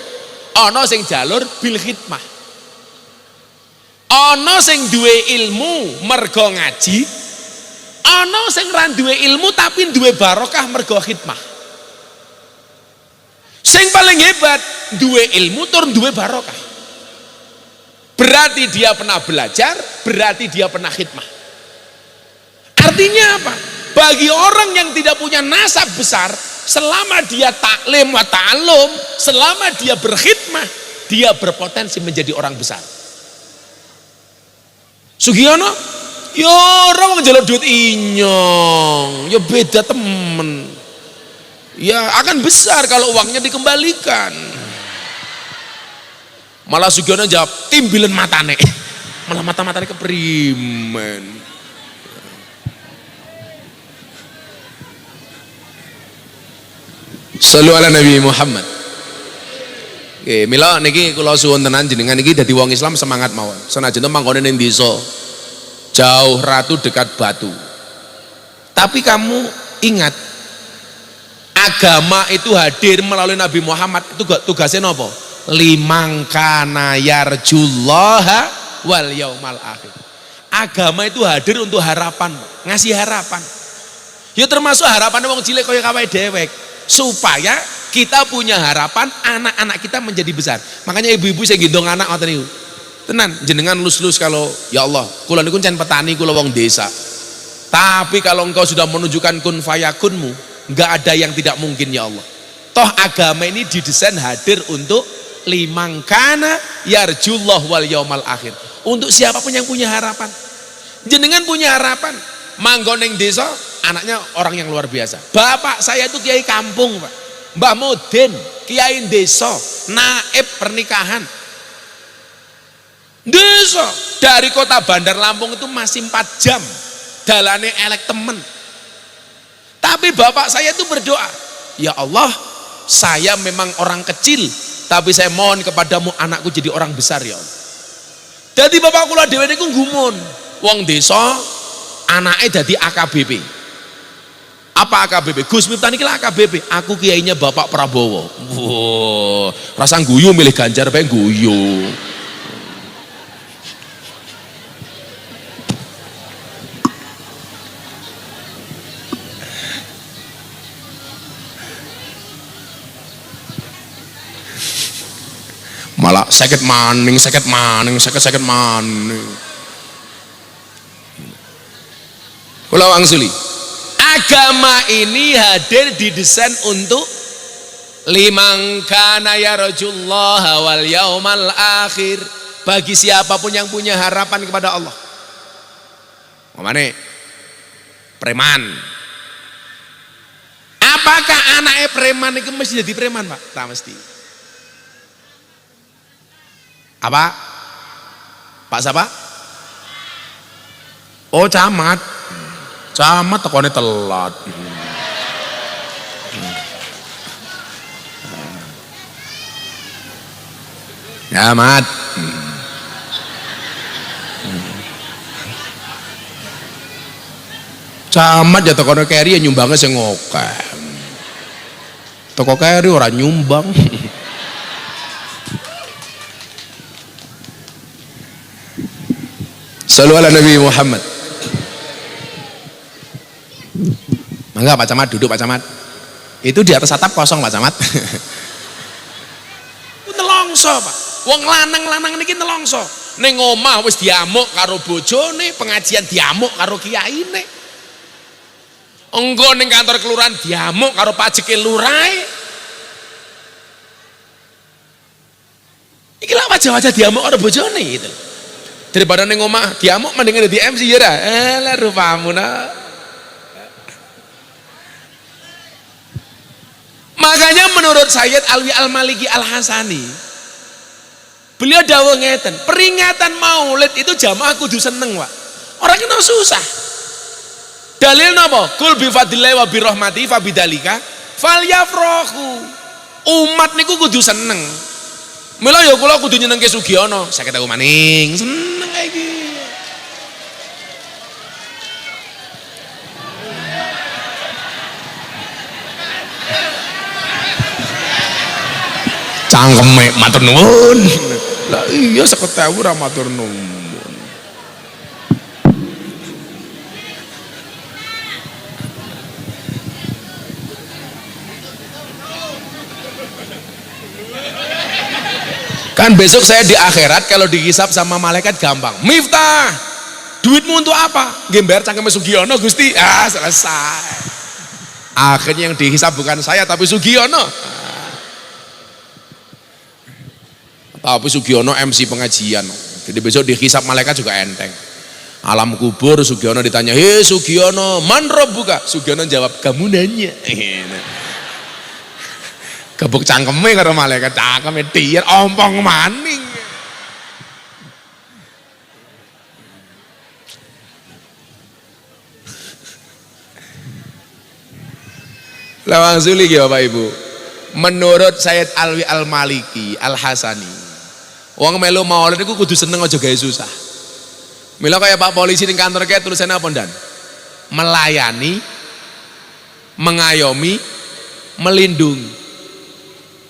Speaker 1: ana sing jalur bil khidmah. Ana sing duwe ilmu mergo ngaji, ana sing ra duwe ilmu tapi duwe barokah mergo khidmah. Sing paling hebat duwe ilmu tur duwe barokah. Berarti dia pernah belajar, berarti dia pernah khidmah. Artinya apa? Bagi orang yang tidak punya nasab besar, selama dia taklim wa ta'allum, selama dia berkhidmah, dia berpotensi menjadi orang besar. Sugiono, yo orang njaluk duit inyong, yo beda temen. Ya akan besar kalau uangnya dikembalikan. Malah Sugiono jawab, timbilen matane. Malah mata-matane keprimen. Shallu ala Nabi Muhammad. Oke, mila niki kula suwun tenan jenengan niki dadi wong Islam semangat mawon. Senajan to manggone ning desa jauh ratu dekat batu. Tapi kamu ingat, agama itu hadir melalui Nabi Muhammad itu tugasnya napa? Liman kana yarjullaha wal yaumal akhir. Agama itu hadir untuk harapan, ngasih harapan. Ya termasuk harapan wong cilik kaya kawae dhewek. Supaya kita punya harapan anak-anak kita menjadi besar. Makanya ibu-ibu saya gendong anak ngoten niku. Tenan jenengan lus-lus kalau ya Allah, kula niku can petani, kula wong desa. Tapi kalau engkau sudah menunjukkan kun fayakunmu, enggak ada yang tidak mungkin ya Allah. Toh agama ini didesain hadir untuk limangkana yarjullah wal yaumal akhir. Untuk siapapun yang punya harapan. Jenengan punya harapan, manggon ning desa, anaknya orang yang luar biasa. Bapak saya itu kiai kampung, Pak. Mbah Mudin, kiai desa, naib pernikahan. Desa dari kota Bandar Lampung itu masih 4 jam. Dalane elek temen. Tapi bapak saya itu berdoa, ya Allah, saya memang orang kecil, tapi saya mohon kepadamu anakku jadi orang besar ya Allah. Jadi bapak kula dhewe niku gumun, wong desa anaknya jadi AKBP. Apa AKBP? Gus Miftah niki lah AKBP. Aku kiainya Bapak Prabowo. Wow, rasa guyu milih Ganjar bae guyu. Malah seket maning. Kula wangsuli. Agama ini hadir didesain untuk liman kana yarjullaha wal yaumal akhir, bagi siapapun yang punya harapan kepada Allah. Mamane preman. Apakah anaknya preman itu mesti jadi preman, Pak? Tak mesti. Apa? Pak siapa? Oh, camat. Camat tekone telat. Camat. Camat ya tekone keri ya nyumbangnya sing akeh. Toko keri ora nyumbang. Shallu ala Nabi Muhammad. Mangga Pak Camat, duduk Pak Camat. Itu di atas atap kosong Pak Camat. Nelongso Pak. Wong lanang-lanang niki nelongso. Ning omah wis diamuk karo bojone, pengajian diamuk karo kiyaine. Engko ning kantor kelurahan diamuk karo pajeke lurahe. Iki lak wajah-wajah diamuk karo bojone gitu. Daripada ning omah diamuk mendingan di MC ya ora. Lah rupamu nah. Makanya menurut Sayyid Alwi Al-Maliki Al-Hasani, beliau dawuh ngeten, peringatan Maulid itu jamaah kudu seneng, Pak. Orang kena susah. Dalil napa? Kul bi fadlillahi wa bi rahmati fa bidzalika falyafrahu. Umat niku kudu seneng. Mila ya kula kudu nyenengke Sugiono, 50.000 maning. Seneng kae iki. Cangkeme matur nuwun. Lah iya 50.000 ra matur nuwun. Kan besok saya di akhirat kalau dihisap sama malaikat gampang. Miftah, duitmu untuk apa? Gember cangkeme Sugiono Gusti. Ah, selesai. Akhirnya yang dihisap bukan saya tapi Sugiono. Tapi Sugiono MC pengajian. Jadi besok dihisap malaikat juga enteng. Alam kubur Sugiono ditanya, "Hei Sugiono, man rabbuka?" Sugiono jawab, "Kamu nanya." Gebuk cangkeme karo malaikat, cangkeme dier ompong maning. Lawang suli ya Bapak Ibu. Menurut Sayyid Alwi Al-Maliki Al-Hasani, wong melu maulid iku kudu seneng aja gawe susah. Mila kaya Pak polisi ning kantor kae tulisannya apa ndan? Melayani, mengayomi, melindungi.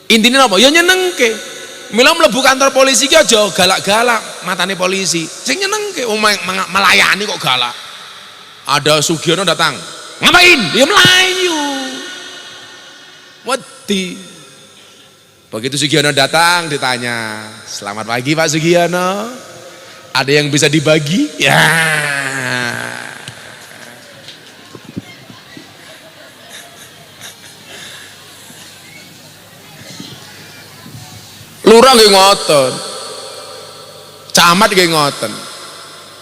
Speaker 1: Intinya apa? Ya nyenengke. Mila mlebu kantor polisi ki aja galak-galak matane polisi. Sing nyenengke melayani kok galak. Ada Sugiono datang. Ngapain? Dia melayu. Wedi. Begitu Sugiono datang ditanya, "Selamat pagi Pak Sugiono. Ada yang bisa dibagi?" Ya. Lurah nggih ngoten. Camat nggih ngoten.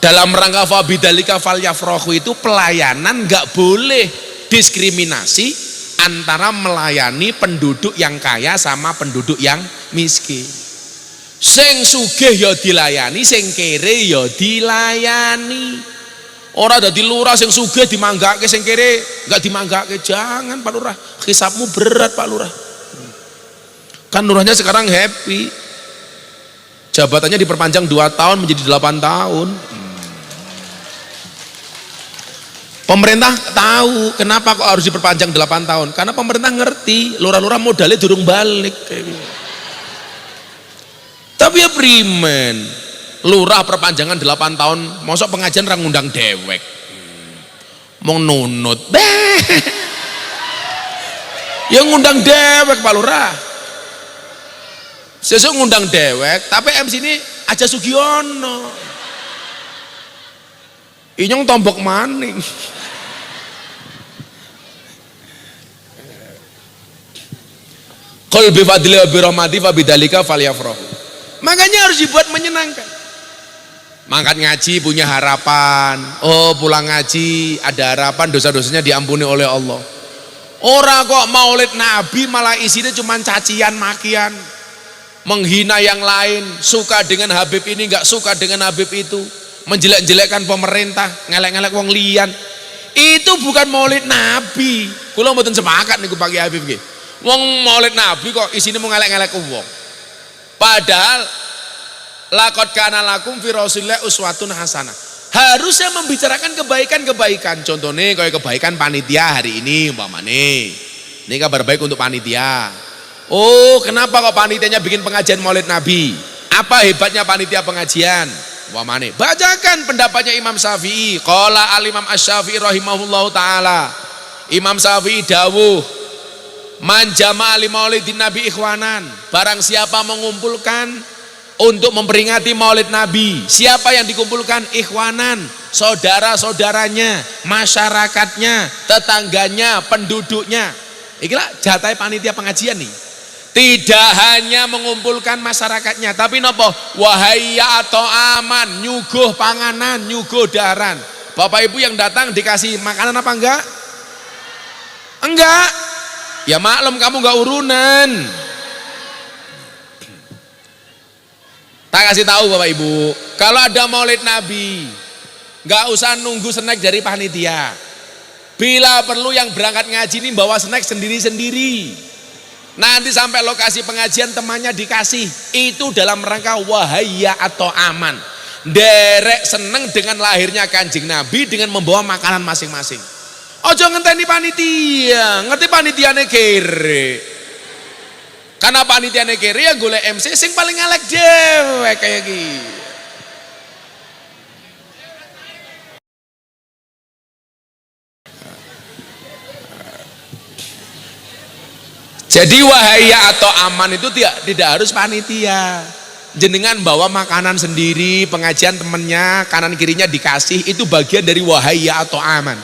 Speaker 1: Dalam rangka fabidzalika falyafrahu itu pelayanan nggak boleh diskriminasi antara melayani penduduk yang kaya sama penduduk yang miskin. Sing sugih ya dilayani, sing kere ya dilayani. Ora dadi lurah sing sugih dimanggake, sing kere enggak dimanggake. Jangan Pak Lurah, hisabmu berat Pak Lurah. Kan lurahnya sekarang happy. Jabatannya diperpanjang 2 tahun menjadi 8 tahun. Pemerintah tahu kenapa kok harus diperpanjang 8 tahun. Karena pemerintah ngerti lurah-lurah modalnya durung balik. Tapi ya primen, lurah perpanjangan 8 tahun, mosok pengajian ra ngundang dewek. Mau nunut. Ya ngundang dewek Pak Lurah. Sesuk ngundang dewek, tapi MC ini aja Sugiono. Inyong tombok maning. Qul bi fadli wa bi rahmati fa bidzalika falyafrahu. Makanya harus dibuat menyenangkan. Mangkat ngaji punya harapan. Oh, pulang ngaji ada harapan dosa-dosanya diampuni oleh Allah. Ora kok maulid Nabi malah isinya cuma cacian makian. Menghina yang lain, suka dengan Habib ini, nggak suka dengan Habib itu, menjelek-jelekkan pemerintah, ngelek-ngelek wong liyan. Itu bukan maulid Nabi. Kula mboten sepakat niku Pak Habib nggih. Wong maulid Nabi kok isine mau ngelek-ngelek wong. Padahal laqad kana lakum fi Rasulillah uswatun hasanah. Harusnya membicarakan kebaikan-kebaikan. Contohnya kayak kebaikan panitia hari ini umpamane. Ini kabar baik untuk panitia. Oh, kenapa kok panitianya bikin pengajian Maulid Nabi? Apa hebatnya panitia pengajian? Umpamane, bacakan pendapatnya Imam Syafi'i. Qala al-Imam Asy-Syafi'i rahimahullahu taala. Imam Syafi'i dawuh, man jama'a li maulidin nabi ikhwanan, barang siapa mengumpulkan untuk memperingati maulid nabi, siapa yang dikumpulkan? Ikhwanan, saudara-saudaranya, masyarakatnya, tetangganya, penduduknya. Ikilah jatah panitia pengajian nih. Tidak hanya mengumpulkan masyarakatnya, tapi nopo? Wahaya atau aman, nyuguh panganan, nyuguh daharan. Bapak Ibu yang datang dikasih makanan apa enggak? Enggak. Ya maklum kamu enggak urunan. Tak kasih tahu Bapak Ibu, kalau ada maulid Nabi, enggak usah nunggu snack dari panitia. Bila perlu yang berangkat ngaji ini bawa snack sendiri-sendiri. Nanti sampai lokasi pengajian temannya dikasih. Itu dalam rangka wahaya atau aman. Derek seneng dengan lahirnya Kanjeng Nabi dengan membawa makanan masing-masing. Ojo ngenteni panitia, ngerti panitiane kere. Karena panitiane kere ya golek MC sing paling elek dhewe kayak gitu. Jadi wahaya atau aman itu tidak harus panitia. Jenengan bawa makanan sendiri, pengajian temennya, kanan kirinya dikasih, itu bagian dari wahaya atau aman.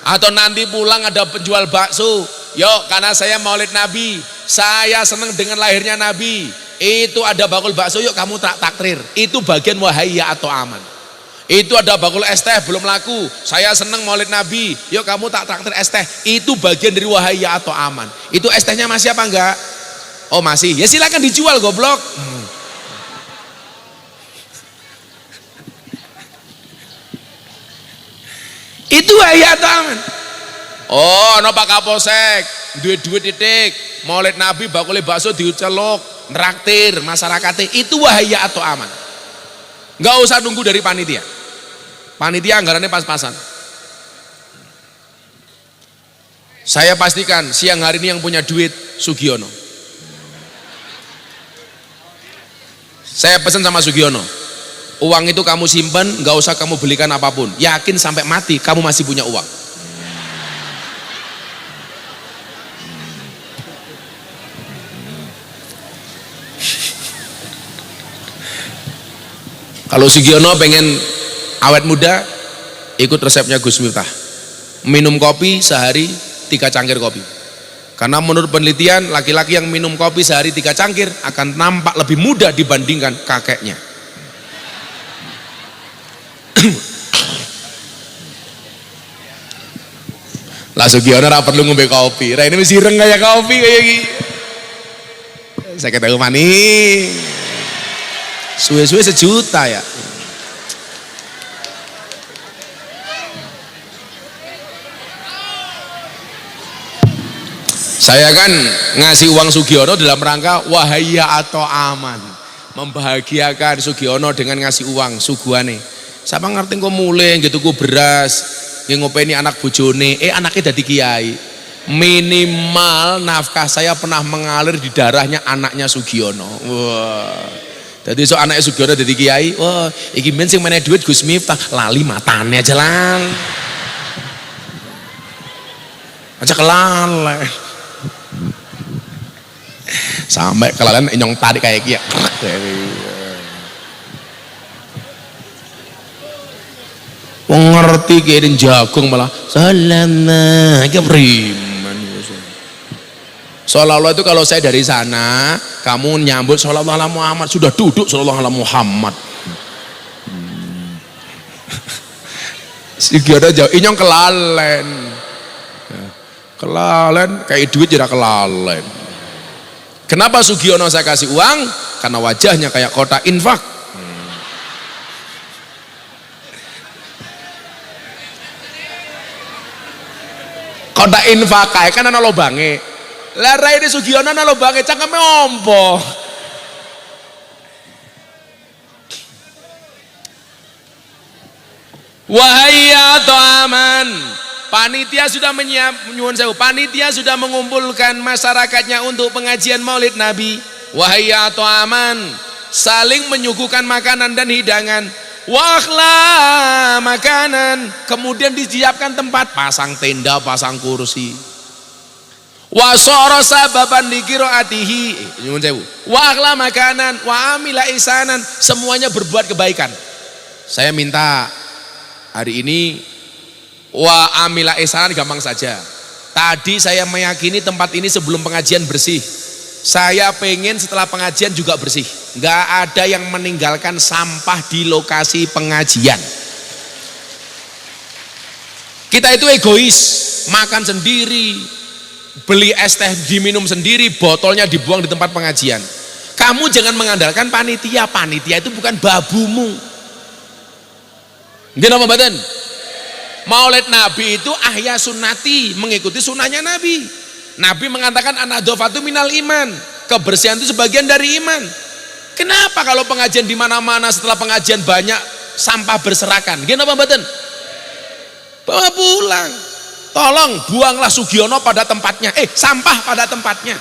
Speaker 1: Atau nanti pulang ada penjual bakso, yuk karena saya maulid Nabi, saya senang dengan lahirnya Nabi, itu ada bakul bakso, yuk kamu takdir. Itu bagian wahaya atau aman. Itu ada bakul es teh belum laku, saya seneng maulid Nabi, yuk kamu takdir es teh. Itu bagian dari wahaya atau aman. Itu es tehnya masih apa enggak? Oh masih, ya silakan dijual goblok. Itu wahaya atau aman. Oh no Pak Kapolsek duit titik maulid Nabi bakul bakso diucelok nraktir masyarakatnya, itu wahaya atau aman. Nggak usah nunggu dari panitia. Panitia anggarannya pas-pasan. Saya pastikan siang hari ini yang punya duit Sugiono. Saya pesan sama Sugiono, uang itu kamu simpen, nggak usah kamu belikan apapun. Yakin sampai mati kamu masih punya uang. Kalau Sugiono pengen awet muda, ikut resepnya Gus Miftah. Minum kopi sehari 3 cangkir kopi. Karena menurut penelitian, laki-laki yang minum kopi sehari 3 cangkir akan nampak lebih muda dibandingkan kakeknya. Lah Sugiono ora perlu ngombe kopi. Ra ini mesti ireng kayak kopi kayak gini. Saya ketahui maning. Suwe-suwe 1 juta ya. Saya kan ngasih uang Sugiono dalam rangka wahaya atau aman, membahagiakan Sugiono dengan ngasih uang suguhane. Siapa ngerti kok mulai gitu ku beras, ngopeni anak bojone, anaknya dadi kiai. Minimal nafkah saya pernah mengalir di darahnya anaknya Sugiono. Wah. Jadi so anaknya Sugiono dadi kiai, wah, iki men sing meneh duit Gus Miftah, lali matane aja lang. Aja kelalen. Sampai kelalen nyong tarik kayak gitu. Ngerti kirim jagung malah salama kepriman. Seolah-olah itu kalau saya dari sana, kamu nyambut sallallahu alaihi Muhammad, sudah duduk sallallahu alaihi Muhammad. Sugiono jauh, inyong kelalen. Kelalen kayak duit jadi kelalen. Kenapa Sugiono saya kasih uang? Karena wajahnya kayak kotak infak. Kotak infak kayak kan ana lobange. Lah raine Sugiono ana lobange cangkeme ompo. Wahaya atau aman. Panitia sudah panitia sudah mengumpulkan masyarakatnya untuk pengajian maulid Nabi. Wahaya atau aman, saling menyuguhkan makanan dan hidangan. Wa akhla makanan, kemudian disiapkan tempat, pasang tenda, pasang kursi. Wa sara sababan li qiraatihi, nyuwun sewu. Wa akhla makanan, wa amila ihsanan, semuanya berbuat kebaikan. Saya minta hari ini wa amila ihsanan gampang saja. Tadi saya meyakini tempat ini sebelum pengajian bersih. Saya pengen setelah pengajian juga bersih. Nggak ada yang meninggalkan sampah di lokasi pengajian. Kita itu egois, makan sendiri, beli es teh diminum sendiri, botolnya dibuang di tempat pengajian. Kamu jangan mengandalkan panitia, panitia itu bukan babumu. Gimana Badan? Maulid Nabi itu ahya sunnati, mengikuti sunnahnya Nabi. Nabi mengatakan an-nadhafatu minal iman, kebersihan itu sebagian dari iman. Kenapa kalau pengajian di mana-mana setelah pengajian banyak sampah berserakan? Kenapa Badan? Bawa pulang. Tolong buanglah Sugiono pada tempatnya. Sampah pada tempatnya.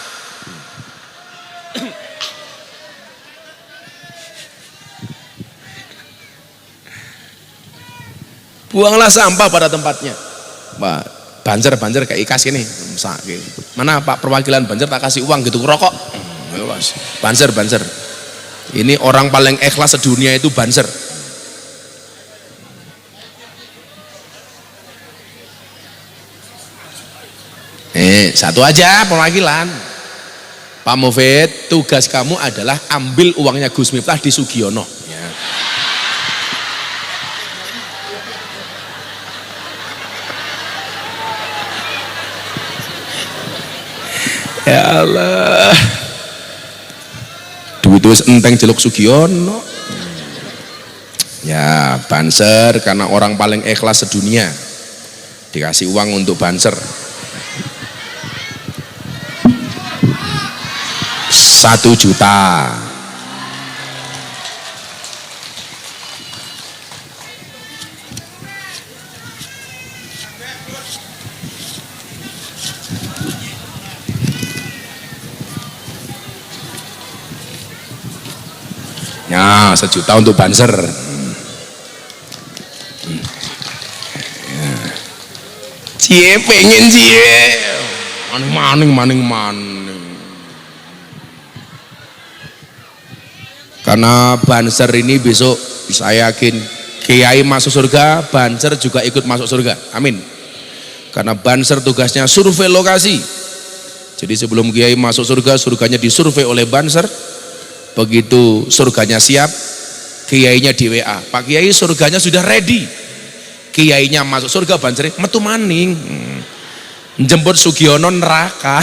Speaker 1: Buanglah sampah pada tempatnya. Pak, Banjar kayak ikas ini. Mana Pak perwakilan Banjar tak kasih uang gitu rokok. Banjar. Ini orang paling ikhlas sedunia itu Banjar. Satu aja perwakilan. Pak Mufid, tugas kamu adalah ambil uangnya Gus Miftah di Sugiono. Ya Allah, duit wis enteng jeluk Sugiono. Ya Banser karena orang paling ikhlas sedunia dikasih uang untuk Banser 1 juta. Ya 1 juta untuk Banser. Cie pengen cie maning. Karena Banser ini besok saya yakin Kiai masuk surga, Banser juga ikut masuk surga. Amin. Karena Banser tugasnya survei lokasi. Jadi sebelum Kiai masuk surga, surganya disurvei oleh Banser. Begitu surganya siap, kiainya di WA, Pak Kiai surganya sudah ready. Kiainya masuk surga, Banser metu maning, jemput Sugiono neraka.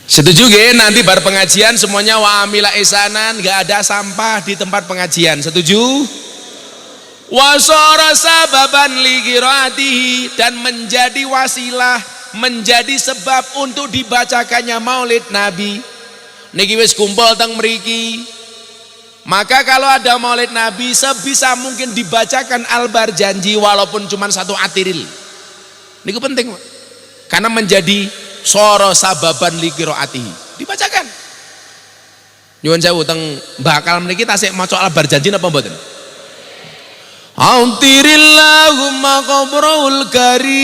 Speaker 1: Setuju gak? Nanti bar pengajian semuanya wa amila ihsanan, gak ada sampah di tempat pengajian. Setuju? Wasara sababan li qiraatihi, dan menjadi wasilah, menjadi sebab untuk dibacakannya Maulid Nabi. Niki wis kumpul teng mriki. Maka kalau ada Maulid Nabi sebisa mungkin dibacakan Al-Barjanji walaupun cuma 1 atiril. Niku penting, Pak. Karena menjadi soro sababan li qiraatihi. Dibacakan. Nyuwun sewu teng bakal mriki tasik maca Al-Barjanji napa mboten? Autirillahumma qabrul karim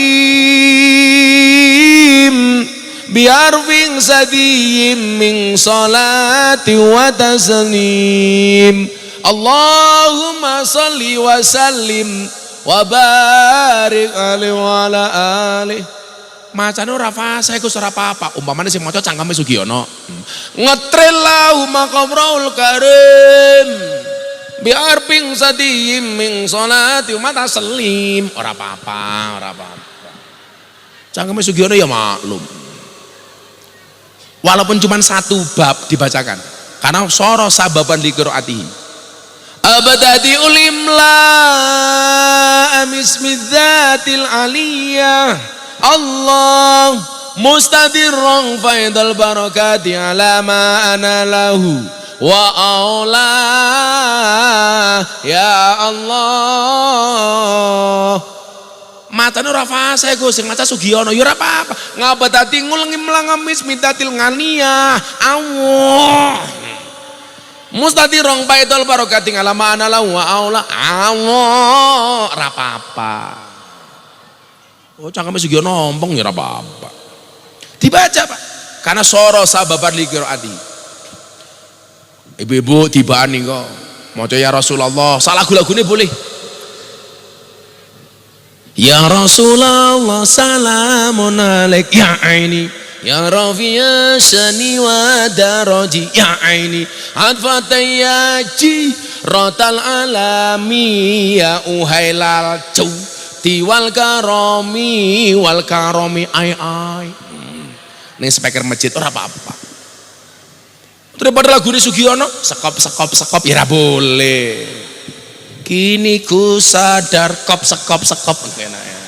Speaker 1: biarfing sadiyim min salati wa taslim. Allahumma salli wa sallim wa barik alaihi wa ala alihi. Macane ora fase iku ora apa-apa. Umpamane sing maca cangkeme Sugiono. Ngetrillahumma qabrul karim biar ping sadiyim ming salati umat taslim. Ora apa-apa. Cangkeme Sugiono ya maklum. Walaupun cuma 1 bab dibacakan. Karena soro sababan li qiraatihi. Abadati ulimla amismidzatil aliyah. Allah mustadirran faidal barakati ala ma ana lahu wa aula ya Allah. Matane ora fase Gus, sing maca Sugiono ya ora apa-apa. Ngabadati ngulengi melangamis mintatil ngania. Allah. Mustati rong baitul barokati ngalama ana wa aula. Allah ora apa-apa. Oh cangkeme Sugiono ompong ya ora apa-apa. Dibaca Pak. Karena soro sababan li qiraati. Ibu-ibu tibaan nih kok. Maca ya Rasulullah, salah lagu-lagune boleh. Ya Rasulullah salamun alaik ya aini ya rafi'a shani wa daraji ya aini adfatayaji rotal alami ya uhailal cu tiwal karomi wal karomi ai ai. Nih speaker masjid ora apa-apa. Daripada lagu ini Sugiono sekop ya boleh. Kini ku sadar kop sekop enak ya.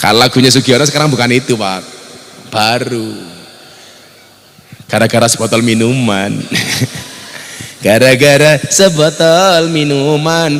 Speaker 1: Kalau lagunya Sugiono sekarang bukan itu Pak, baru gara-gara sebotol minuman gara-gara sebotol minuman